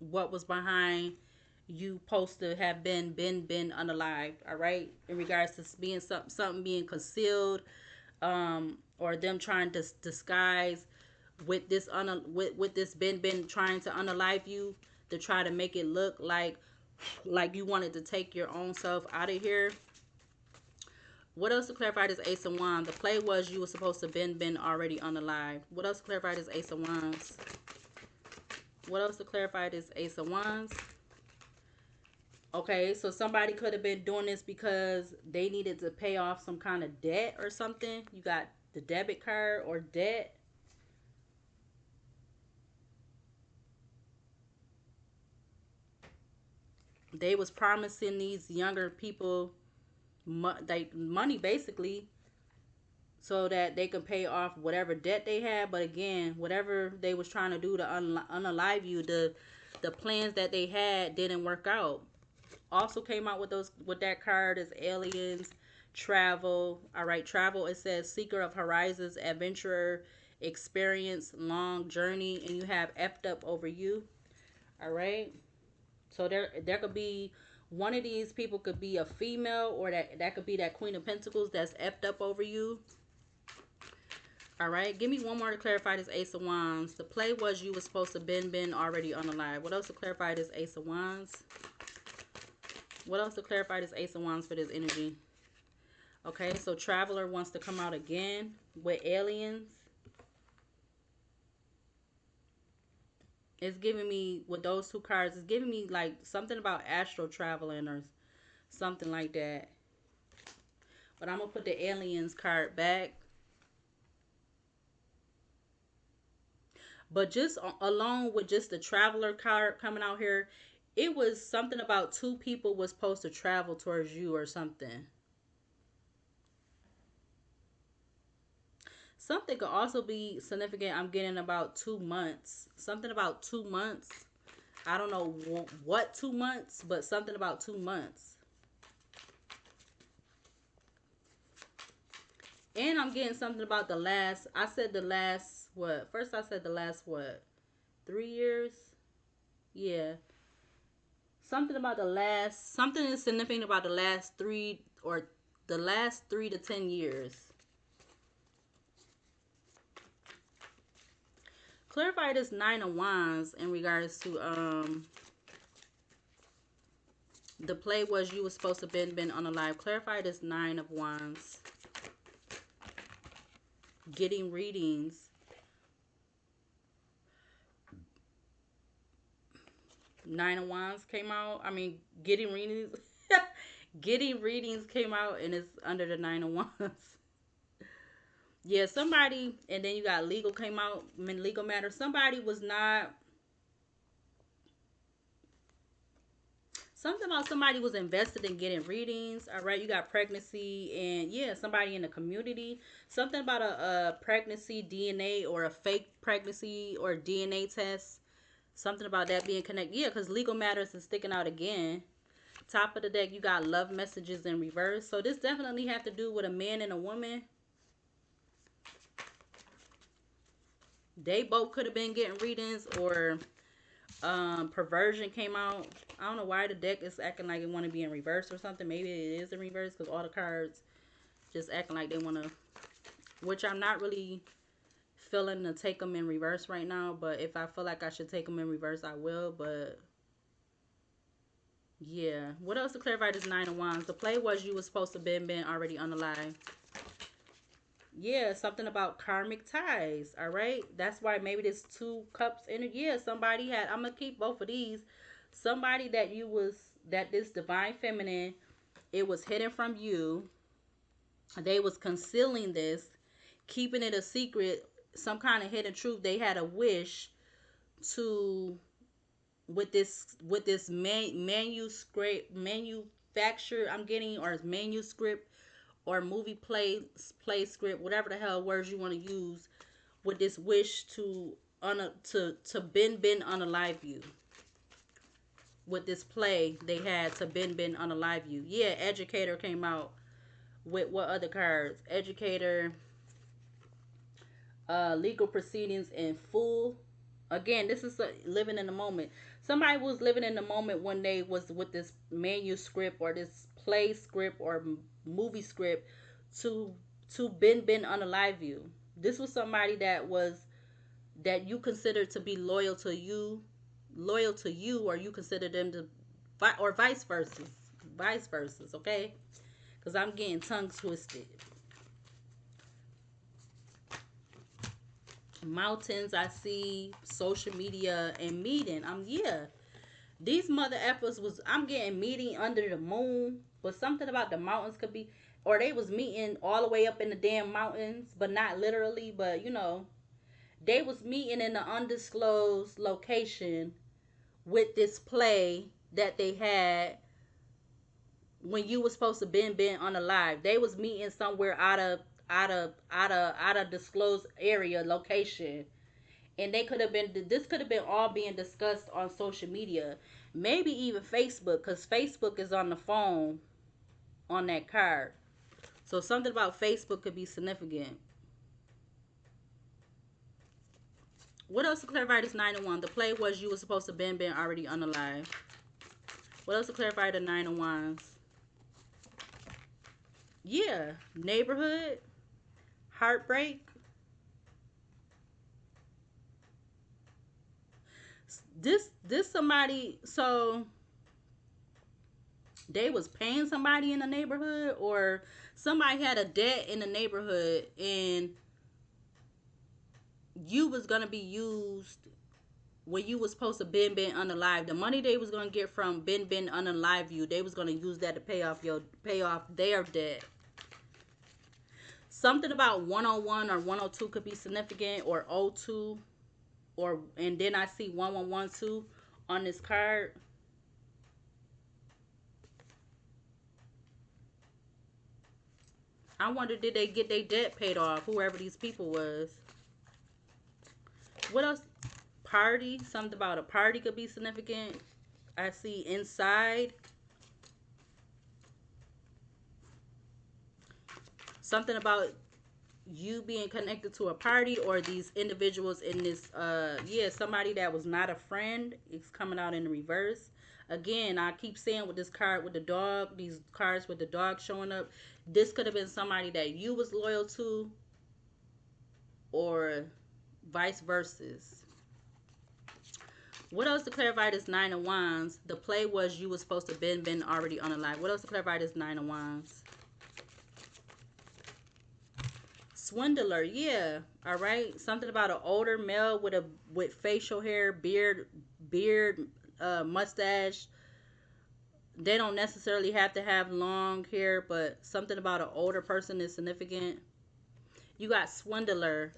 what was behind you supposed to have been unalived. All right, in regards to being something being concealed, or them trying to disguise with this with this been trying to unalive you, to try to make it look like you wanted to take your own self out of here. What else to clarify this Ace of Wands? The play was you were supposed to been already unalive. What else to clarify this Ace of Wands? What else to clarify this Ace of Wands? Okay, so somebody could have been doing this because they needed to pay off some kind of debt or something. You got the debit card or debt. They was promising these younger people money basically so that they could pay off whatever debt they had. But again, whatever they was trying to do to unalive you, the plans that they had didn't work out. Also came out with that card is aliens, travel. All right, travel, it says seeker of horizons, adventurer, experience, long journey, and you have effed up over you. All right, so there could be one of these people could be a female, or that could be that Queen of Pentacles that's effed up over you. All right, give me one more to clarify this Ace of Wands. The play was you was supposed to been already unalive. What else to clarify this Ace of Wands? What else to clarify this Ace of Wands for this energy? Okay, so Traveler wants to come out again with aliens. It's giving me, with those two cards, it's giving me like something about astral traveling or something like that. But I'm going to put the aliens card back. But just along with just the Traveler card coming out here, it was something about two people was supposed to travel towards you or something. Something could also be significant. I'm getting about 2 months. Something about 2 months. I don't know what 2 months, but something about 2 months. And I'm getting something about the last. I said the last, what? First I said the last, what? 3 years? Yeah. Something about the last. Something is significant about the last three, or the last 3 to 10 years. Clarify this Nine of Wands in regards to the play was you was supposed to been unalive. Clarify this Nine of Wands. Getting readings. Nine of Wands came out. I mean, getting readings. Getting readings came out and it's under the Nine of Wands. Yeah, somebody, and then you got legal came out. I mean, legal matter. Somebody was not. Something about somebody was invested in getting readings. All right, you got pregnancy, and yeah, somebody in the community. Something about a pregnancy DNA, or a fake pregnancy or DNA test. Something about that being connected. Yeah, because legal matters is sticking out again. Top of the deck, you got love messages in reverse. So this definitely have to do with a man and a woman. They both could have been getting readings, or perversion came out. I don't know why the deck is acting like it want to be in reverse or something. Maybe it is in reverse because all the cards just acting like they want to, which I'm not really feeling to take them in reverse right now. But if I feel like I should take them in reverse, I will. But yeah, what else to clarify this Nine of Wands? The play was you was supposed to been already unalive. Yeah, something about karmic ties. All right, that's why maybe this Two Cups energy. Yeah, somebody had. I'm gonna keep both of these. Somebody that you was, that this divine feminine, it was hidden from you. They was concealing this, keeping it a secret, some kind of hidden truth. They had a wish to, with this manufacture I'm getting, or manuscript, or movie play script, whatever the hell words you want to use, with this wish to to been unalive you. With this play they had to been unalive you. Yeah, educator came out with what other cards? Educator, legal proceedings in full. Again, this is living in the moment. Somebody was living in the moment when they was with this manuscript or this play script or movie script to been unalive you. This was somebody that you consider to be loyal to you, or you consider them to, or vice versa. Okay, because I'm getting tongue twisted. Mountains, I see social media and meeting. Yeah, these mother effers was, I'm getting meeting under the moon, but something about the mountains could be, or they was meeting all the way up in the damn mountains, but not literally, but they was meeting in an undisclosed location with this play that they had when you was supposed to been unalive. They was meeting somewhere out of disclosed area location, and they could have been, this could have been all being discussed on social media, maybe even Facebook, because Facebook is on the phone on that card. So something about Facebook could be significant. What else to clarify this 9 and 1? The play was you were supposed to been already unalive. What else to clarify the 9 of Wands? Yeah, neighborhood, heartbreak. This somebody, so they was paying somebody in the neighborhood, or somebody had a debt in the neighborhood, and you was gonna be used when you was supposed to been unalive. The money they was gonna get from been unalive you, they was gonna use that to pay off their debt. Something about 101 or 102 could be significant, or 02, or, and then I see 1112 on this card. I wonder, did they get their debt paid off, whoever these people was? What else? Party. Something about a party could be significant. I see inside. Something about you being connected to a party, or these individuals in this, yeah, somebody that was not a friend is coming out in the reverse. Again, I keep saying with this card with the dog, these cards with the dog showing up, this could have been somebody that you was loyal to, or vice versa. What else to clarify this 9 of Wands? The play was you was supposed to been already unalive. What else to clarify this 9 of Wands? Swindler, yeah. All right. Something about an older male with facial hair, beard, mustache. They don't necessarily have to have long hair, but something about an older person is significant. You got swindler.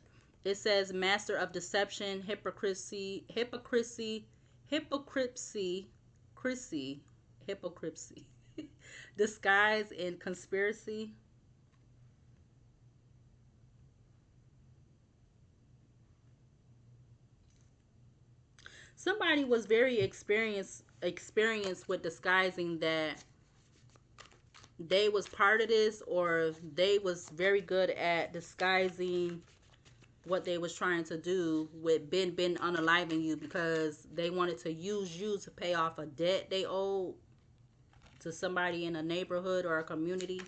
It says master of deception, hypocrisy, Chrissy, hypocrisy, disguise, and conspiracy. Somebody was very experienced with disguising that they was part of this, or they was very good at disguising what they was trying to do with been unaliving you, because they wanted to use you to pay off a debt they owed to somebody in a neighborhood or a community.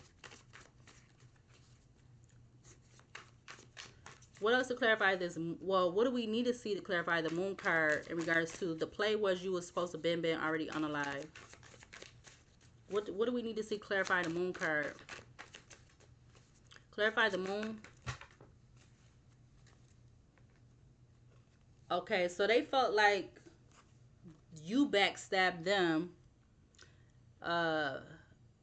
What else to clarify this? Well, what do we need to see to clarify the moon card in regards to the play was you was supposed to been already unalive? What do we need to see clarify the moon card? Clarify the moon. Okay, so they felt like you backstabbed them. Uh,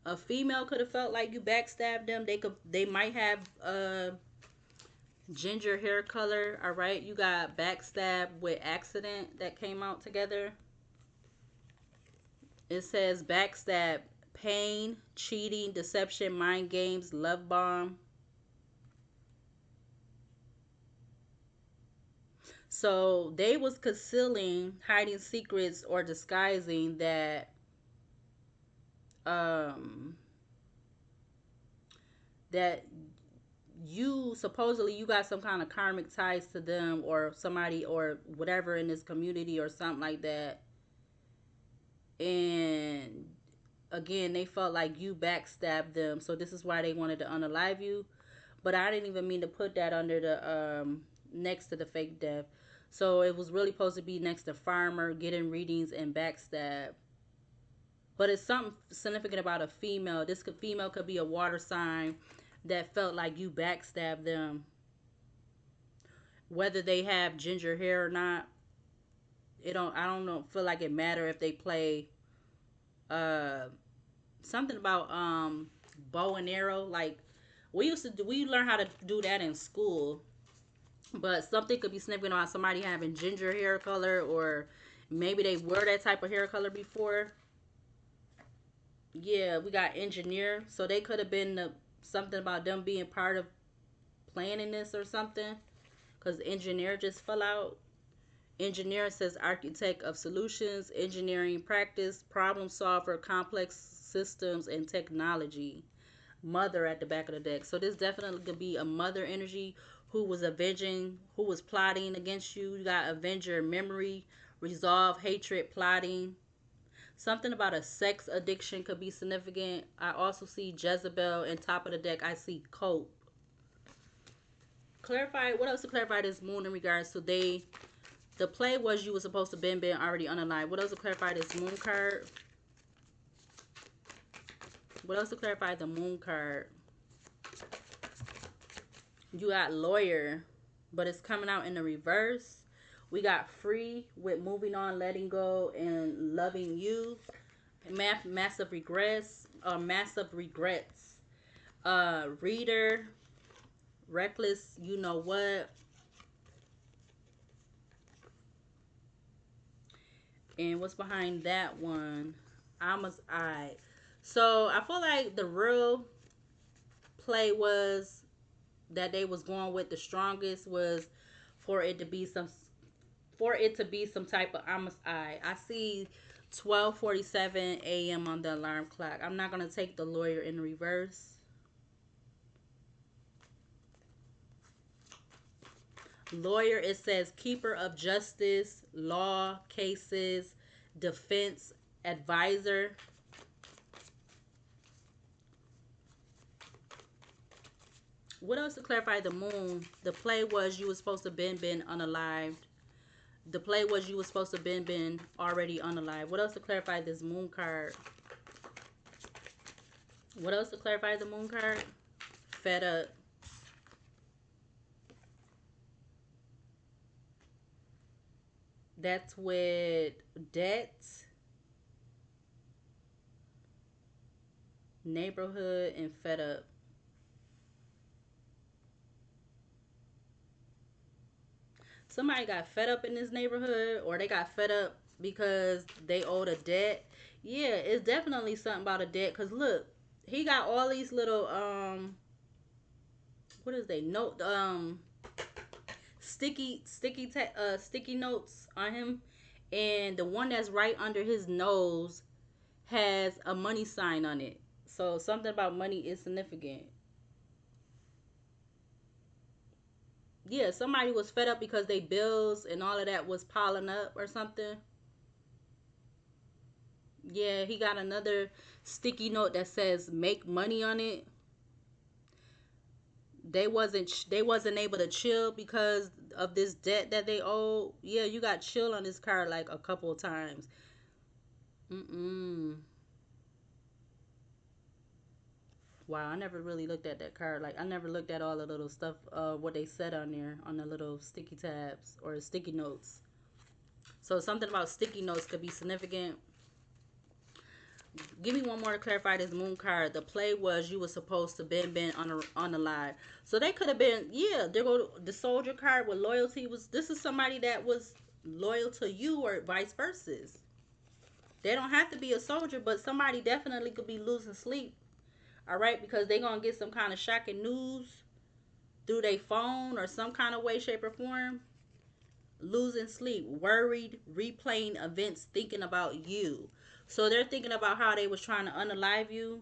A female could have felt like you backstabbed them. They might have ginger hair color. All right, you got backstab with accident that came out together. It says backstab, pain, cheating, deception, mind games, love bomb. So they was concealing, hiding secrets, or disguising um that you supposedly you got some kind of karmic ties to them or somebody or whatever in this community or something like that. And again, they felt like you backstabbed them, so this is why they wanted to unalive you. But I didn't even mean to put that under the next to the fake death. So it was really supposed to be next to farmer, getting readings, and backstab. But it's something significant about a female. Female could be a water sign that felt like you backstabbed them, whether they have ginger hair or not. It don't. I don't know. Feel like it matter if they play uh something about bow and arrow. Like we used to do. We learned how to do that in school. But something could be significant about somebody having ginger hair color, or maybe they were that type of hair color before. Yeah, we got engineer, so they could have been something about them being part of planning this or something. Because engineer just fell out. Engineer says architect of solutions, engineering practice, problem solver, complex systems, and technology. Mother at the back of the deck. So this definitely could be a mother energy who was avenging, who was plotting against you. You got avenger, memory, resolve, hatred, plotting. Something about a sex addiction could be significant. I also see Jezebel, and top of the deck I see cope. Clarify what else to clarify this moon in regards to they. The play was you were supposed to been already unalive. What else to clarify this moon card? What else to clarify the moon card? You got lawyer, but it's coming out in the reverse. We got free with moving on, letting go, and loving you. Massive regrets, massive regrets. Reader, reckless, you know what. And what's behind that one? Almost I. So I feel like the real play was that they was going with the strongest was for it to be some type of almost I see 12:47 a.m. on the alarm clock. I'm not gonna take the lawyer in reverse. Lawyer, it says keeper of justice, law, cases, defense, advisor. What else to clarify the moon? The play was you was supposed to been unalived. The play was you was supposed to been already unalive. What else to clarify this moon card? What else to clarify the moon card? Fed up. That's with debt, neighborhood, and fed up. Somebody got fed up in this neighborhood, or they got fed up because they owed a debt. Yeah, it's definitely something about a debt. Cause look, he got all these little what is they note sticky notes on him, and the one that's right under his nose has a money sign on it. So something about money is significant. Yeah, somebody was fed up because they bills and all of that was piling up or something. Yeah, he got another sticky note that says make money on it. They wasn't able to chill because of this debt that they owe. Yeah, you got chill on this card like a couple of times. Mm-mm. Wow, I never really looked at that card. Like I never looked at all the little stuff what they said on there on the little sticky tabs or sticky notes. So something about sticky notes could be significant. Give me one more to clarify this moon card. The play was you were supposed to been on the line. So they could have been, yeah, they go the soldier card with loyalty was this is somebody that was loyal to you or vice versa. They don't have to be a soldier, but somebody definitely could be losing sleep. All right, because they gonna get some kind of shocking news through their phone or some kind of way, shape, or form. Losing sleep, worried, replaying events, thinking about you. So they're thinking about how they was trying to unalive you,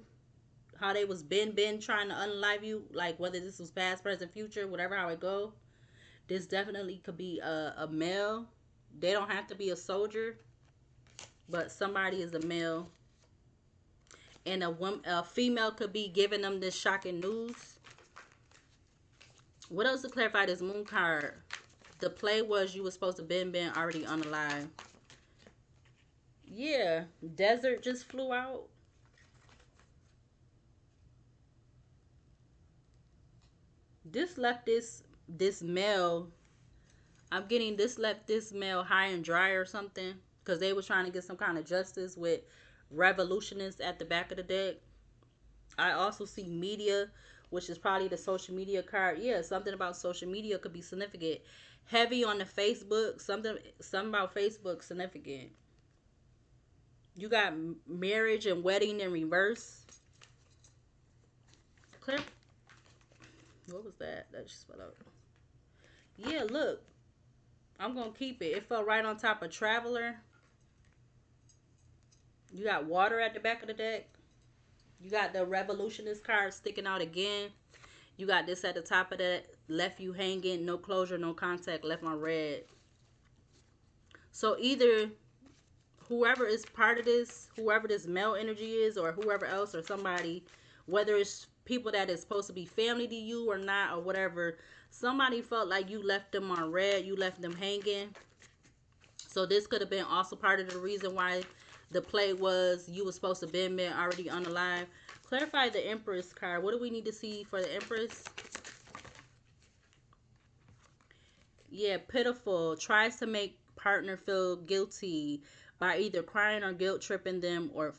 how they was been trying to unalive you, like whether this was past, present, future, whatever how it go. This definitely could be a male. They don't have to be a soldier, but somebody is a male, and a female could be giving them this shocking news. What else to clarify this moon card? The play was you were supposed to been already unalive. Yeah, desert just flew out. This left this male. I'm getting this left this male high and dry or something because they was trying to get some kind of justice with revolutionists at the back of the deck. I also see media, which is probably the social media card. Yeah, something about social media could be significant. Heavy on the Facebook, something about Facebook significant. You got marriage and wedding in reverse. Clear. What was that? That just fell out. Yeah, look. I'm gonna keep it. It fell right on top of Traveler. You got water at the back of the deck. You got the Revolutionist card sticking out again. You got this at the top of that. Left you hanging. No closure, no contact. Left my red. So either whoever is part of this, whoever this male energy is, or whoever else, or somebody, whether it's people that is supposed to be family to you or not, or whatever, somebody felt like you left them on red. You left them hanging. So this could have been also part of the reason why the play was you were supposed to been already unalive. Clarify the Empress card. What do we need to see for the Empress? Yeah, pitiful. Tries to make partner feel guilty by either crying or guilt tripping them or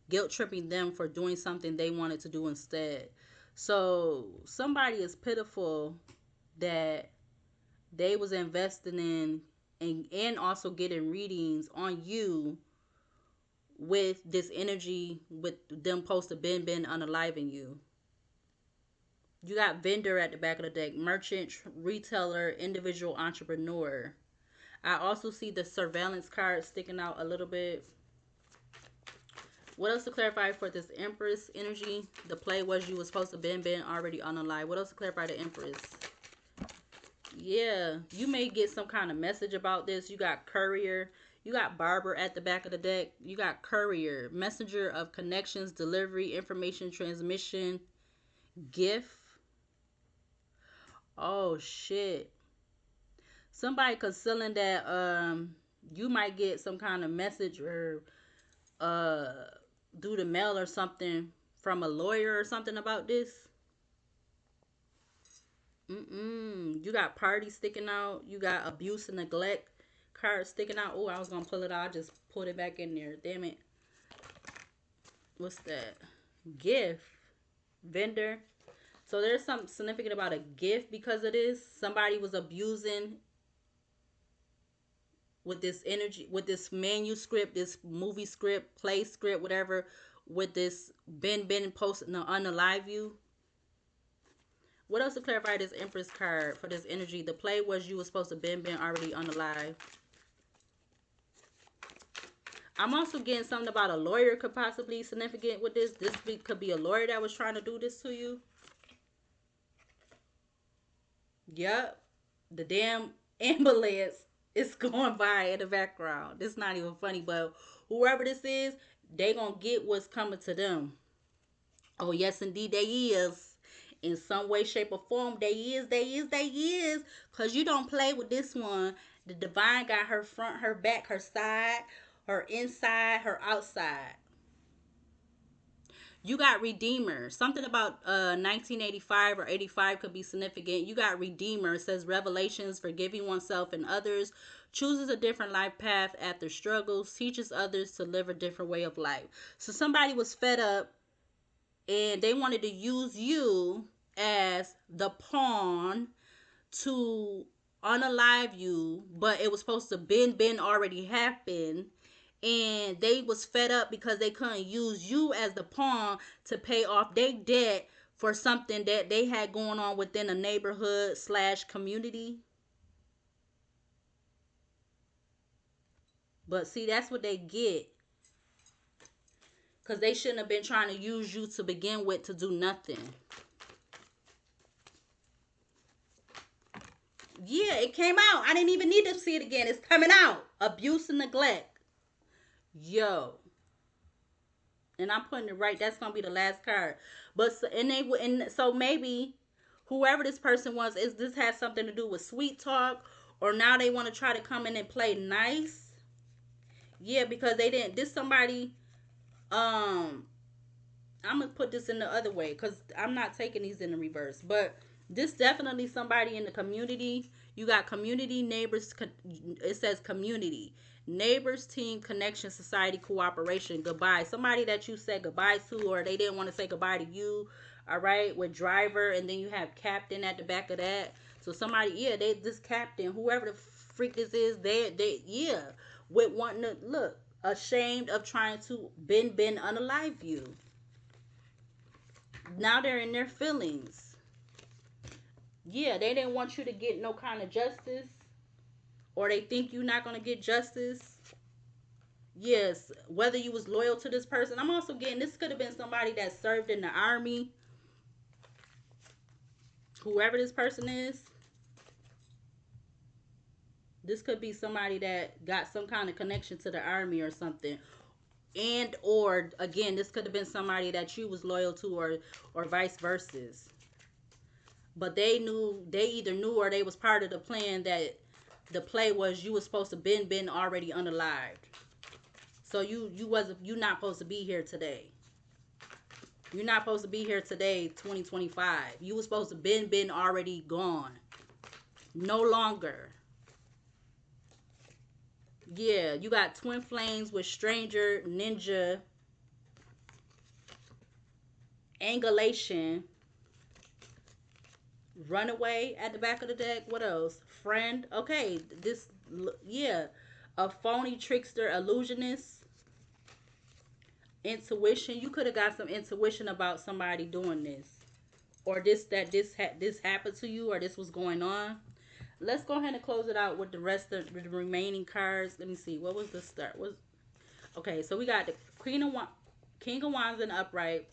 guilt tripping them for doing something they wanted to do instead. So somebody is pitiful that they was investing in and also getting readings on you with this energy with them supposed to been unaliving you. You got vendor at the back of the deck, merchant, retailer, individual entrepreneur. I also see the surveillance card sticking out a little bit. What else to clarify for this Empress energy? The play was you was supposed to been already unalive. What else to clarify the Empress? Yeah, you may get some kind of message about this. You got courier. You got barber at the back of the deck. You got courier, messenger of connections, delivery, information, transmission, gift. Oh shit. Somebody concealing that you might get some kind of message or uh through the mail or something from a lawyer or something about this. You got party sticking out. You got abuse and neglect card sticking out. Oh, I was gonna pull it out. I just put it back in there. Damn it. What's that? Gift. Vendor. So there's something significant about a gift because of this. Somebody was abusing with this energy, with this manuscript, this movie script, play script, whatever, with this been posted no unalive you. What else to clarify this Empress card for this energy? The play was you was supposed to been already unalive. I'm also getting something about a lawyer could possibly significant with this. Could be a lawyer that was trying to do this to you. Yep. The damn ambulance is going by in the background. It's not even funny, but whoever this is, they gonna get what's coming to them. Oh yes, indeed they is. In some way, shape, or form, they is. Cause you don't play with this one. The divine got her front, her back, her side, her inside, her outside. You got Redeemer. Something about 1985 or 85 could be significant. You got Redeemer. It says revelations, forgiving oneself and others, chooses a different life path after struggles, teaches others to live a different way of life. So somebody was fed up and they wanted to use you as the pawn to unalive you, but it was supposed to been already happen, and they was fed up because they couldn't use you as the pawn to pay off their debt for something that they had going on within a neighborhood slash community. But see, that's what they get, because they shouldn't have been trying to use you to begin with to do nothing. Yeah, it came out. I didn't even need to see it again. It's coming out. Abuse and neglect. Yo. And I'm putting it right. That's gonna be the last card. But so maybe whoever this person was, is this has something to do with sweet talk, or now they want to try to come in and play nice. Yeah, because they didn't. This somebody. Um, I'm gonna put this in the other way because I'm not taking these in the reverse. But this definitely somebody in the community. You got community neighbors. It says community neighbors, team, connection, society, cooperation. Goodbye. Somebody that you said goodbye to, or they didn't want to say goodbye to you. All right, with driver, and then you have captain at the back of that. So somebody, yeah, they this captain, whoever the freak this is, they yeah, with wanting to look ashamed of trying to been unalive you. Now they're in their feelings. Yeah, they didn't want you to get no kind of justice, or they think you're not gonna get justice. Yes, whether you was loyal to this person. I'm also getting this could have been somebody that served in the army, whoever this person is. This could be somebody that got some kind of connection to the army or something. And or again, this could have been somebody that you was loyal to, or vice versa. But they either knew or they was part of the plan that the play was you was supposed to been already unalived. So you not supposed to be here today. You're not supposed to be here today, 2025. You was supposed to been already gone. No longer. Yeah, you got twin flames with stranger, ninja, angulation, runaway at the back of the deck. What else? Friend. Okay, this yeah, a phony trickster, illusionist, intuition. You could have got some intuition about somebody doing this, or this happened to you, or this was going on. Let's go ahead and close it out with the rest of the remaining cards. Let me see. What was the start? Was okay. So we got the King of Wands in the upright.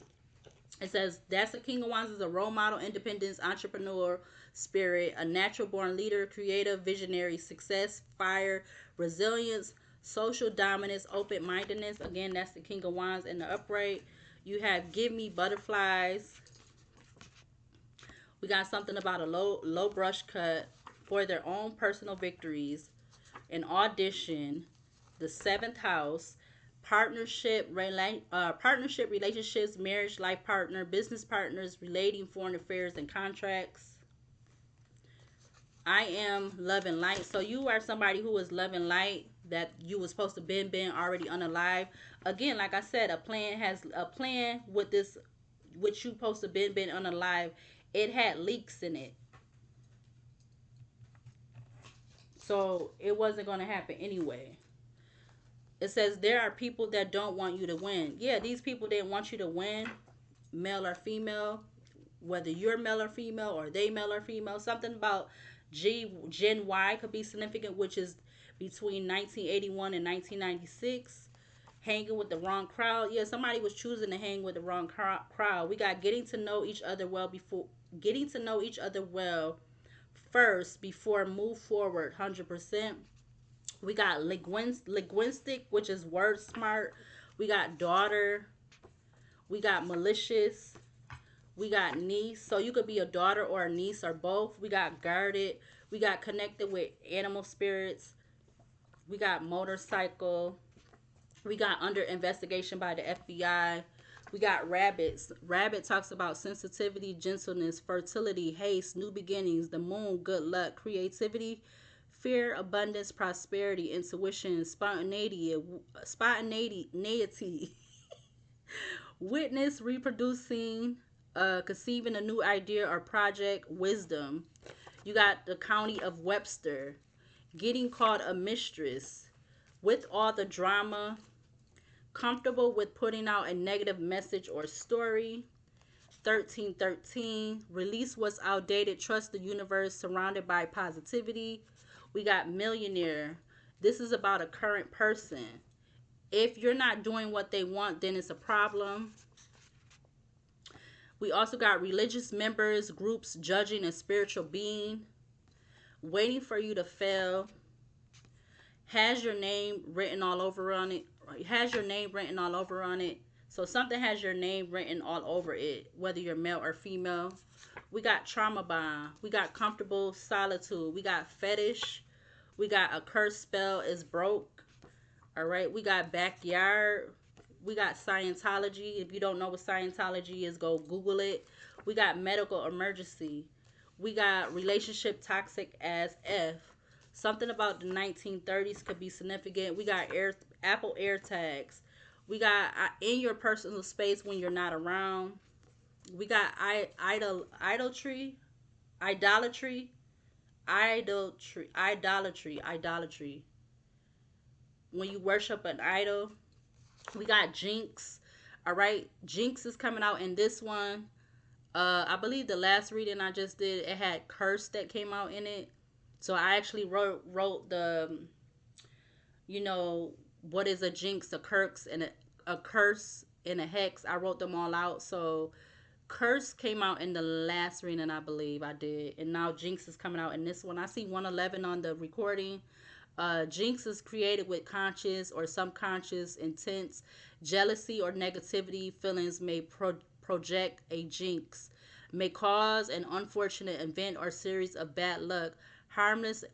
It says that's the King of Wands is a role model, independence, entrepreneur spirit, a natural born leader, creative, visionary, success, fire, resilience, social dominance, open mindedness. Again, that's the King of Wands in the upright. You have give me butterflies. We got something about a low brush cut for their own personal victories, an audition, the seventh house, partnership, relationships, marriage, life partner, business partners, relating, foreign affairs, and contracts. I am love and light. So you are somebody who is love and light that you was supposed to been already unalive. Again, like I said, a plan with this, which you supposed to been unalive. It had leaks in it, so it wasn't going to happen anyway. It says there are people that don't want you to win. Yeah, these people didn't want you to win, male or female, whether you're male or female or they male or female. Something about Gen Y could be significant, which is between 1981 and 1996. Hanging with the wrong crowd. Yeah, somebody was choosing to hang with the wrong crowd. We got getting to know each other well before getting to know each other well first before move forward 100%. We got linguistic, which is word smart. We got daughter. We got malicious. We got niece. So you could be a daughter or a niece or both. We got guarded. We got connected with animal spirits. We got motorcycle. We got under investigation by the FBI. We got rabbits. Rabbit talks about sensitivity, gentleness, fertility, haste, new beginnings, the moon, good luck, creativity, fear, abundance, prosperity, intuition, spontaneity, witness, reproducing, conceiving a new idea or project, wisdom. You got the county of Webster, getting called a mistress, with all the drama, comfortable with putting out a negative message or story. 1313, release what's outdated, trust the universe, surrounded by positivity. We got millionaire. This is about a current person. If you're not doing what they want, then it's a problem. We also got religious members, groups judging a spiritual being, waiting for you to fail, has your name written all over on it, has your name written all over on it. So something has your name written all over it, whether you're male or female. We got trauma bond. We got comfortable solitude. We got fetish. We got a curse spell is broke. All right. We got backyard. We got Scientology. If you don't know what Scientology is, go Google it. We got medical emergency. We got relationship toxic as F. Something about the 1930s could be significant. We got Apple AirTags. We got in your personal space when you're not around. We got idolatry, idolatry, idolatry. When you worship an idol. We got Jinx. All right, Jinx is coming out in this one. I believe the last reading I just did, it had curse that came out in it. So I actually wrote the, you know, what is a jinx, a curse, and a curse and a hex. I wrote them all out. So curse came out in the last reading, I believe I did, and now jinx is coming out in this one. I see 111 on the recording. Jinx is created with conscious or subconscious intents. Jealousy or negativity feelings may project a jinx, may cause an unfortunate event or series of bad luck. Harmless,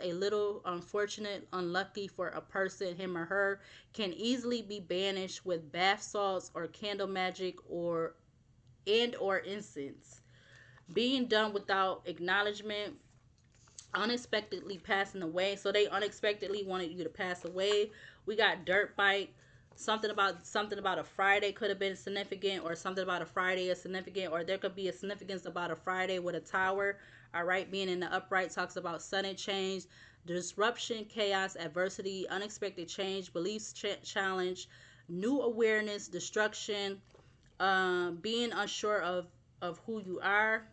a little unfortunate, unlucky for a person, him or her, can easily be banished with bath salts or candle magic or incense. Being done without acknowledgement, unexpectedly passing away. So they unexpectedly wanted you to pass away. We got dirt bike. Something about a Friday could have been significant, or something about a Friday is significant, or there could be a significance about a Friday with a tower. All right, being in the upright talks about sudden change, disruption, chaos, adversity, unexpected change, beliefs challenge, new awareness, destruction, being unsure of who you are.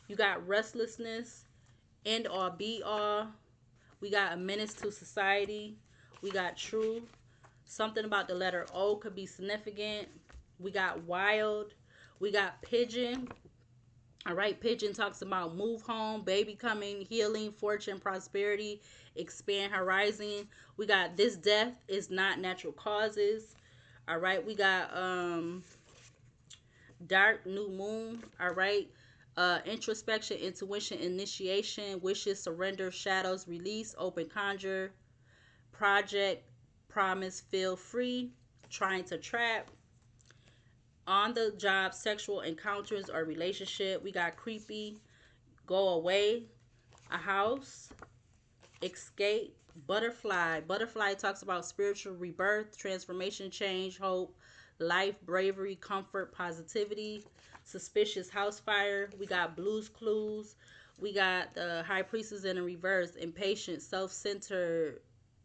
You got restlessness, end all be all. We got a menace to society. We got true. Something about the letter O could be significant. We got wild. We got pigeon. All right, pigeon talks about move home, baby coming, healing, fortune, prosperity, expand horizon. We got this death is not natural causes. All right, we got dark new moon. All right, introspection, intuition, initiation, wishes, surrender, shadows, release, open conjure, project, promise, feel free, trying to trap, on the job, sexual encounters or relationship. We got creepy, go away, a house, escape, butterfly. Butterfly talks about spiritual rebirth, transformation, change, hope, life, bravery, comfort, positivity. Suspicious house fire. We got blues clues. We got the high priestess in a reverse, impatient, self-centered,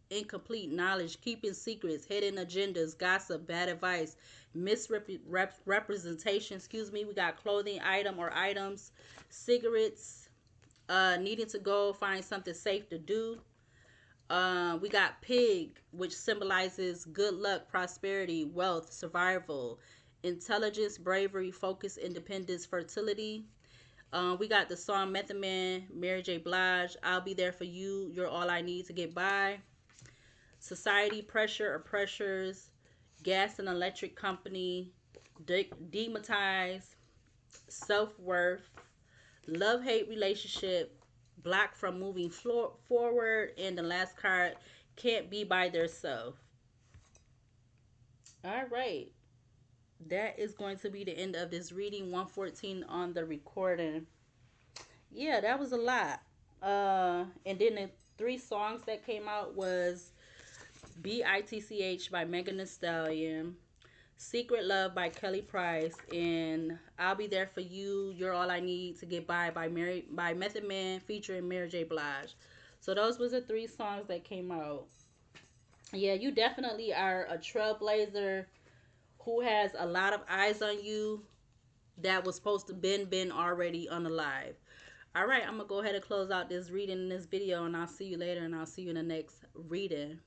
incomplete knowledge, keeping secrets, hidden agendas, gossip, bad advice, misrepresentation. Excuse me. We got clothing item or items, cigarettes, needing to go find something safe to do. We got pig, which symbolizes good luck, prosperity, wealth, survival, intelligence, bravery, focus, independence, fertility. We got the song Method Man, Mary J. Blige, I'll be there for you, you're all I need to get by. Society, pressure or pressures, gas and electric company, dematize, self-worth, love-hate relationship, block from moving forward, and the last card, can't be by theirself. All right. that is going to be the end of this reading. 114 on the recording. Yeah, that was a lot. And then the three songs that came out was Bitch by Megan Thee Stallion, Secret Love by Kelly Price, and I'll Be There for You, You're All I Need to Get by Method Man featuring Mary J. Blige. So those was the three songs that came out. Yeah, you definitely are a trailblazer who has a lot of eyes on you that was supposed to been already unalive. All right, I'm gonna go ahead and close out this reading in this video, and I'll see you later, and I'll see you in the next reading.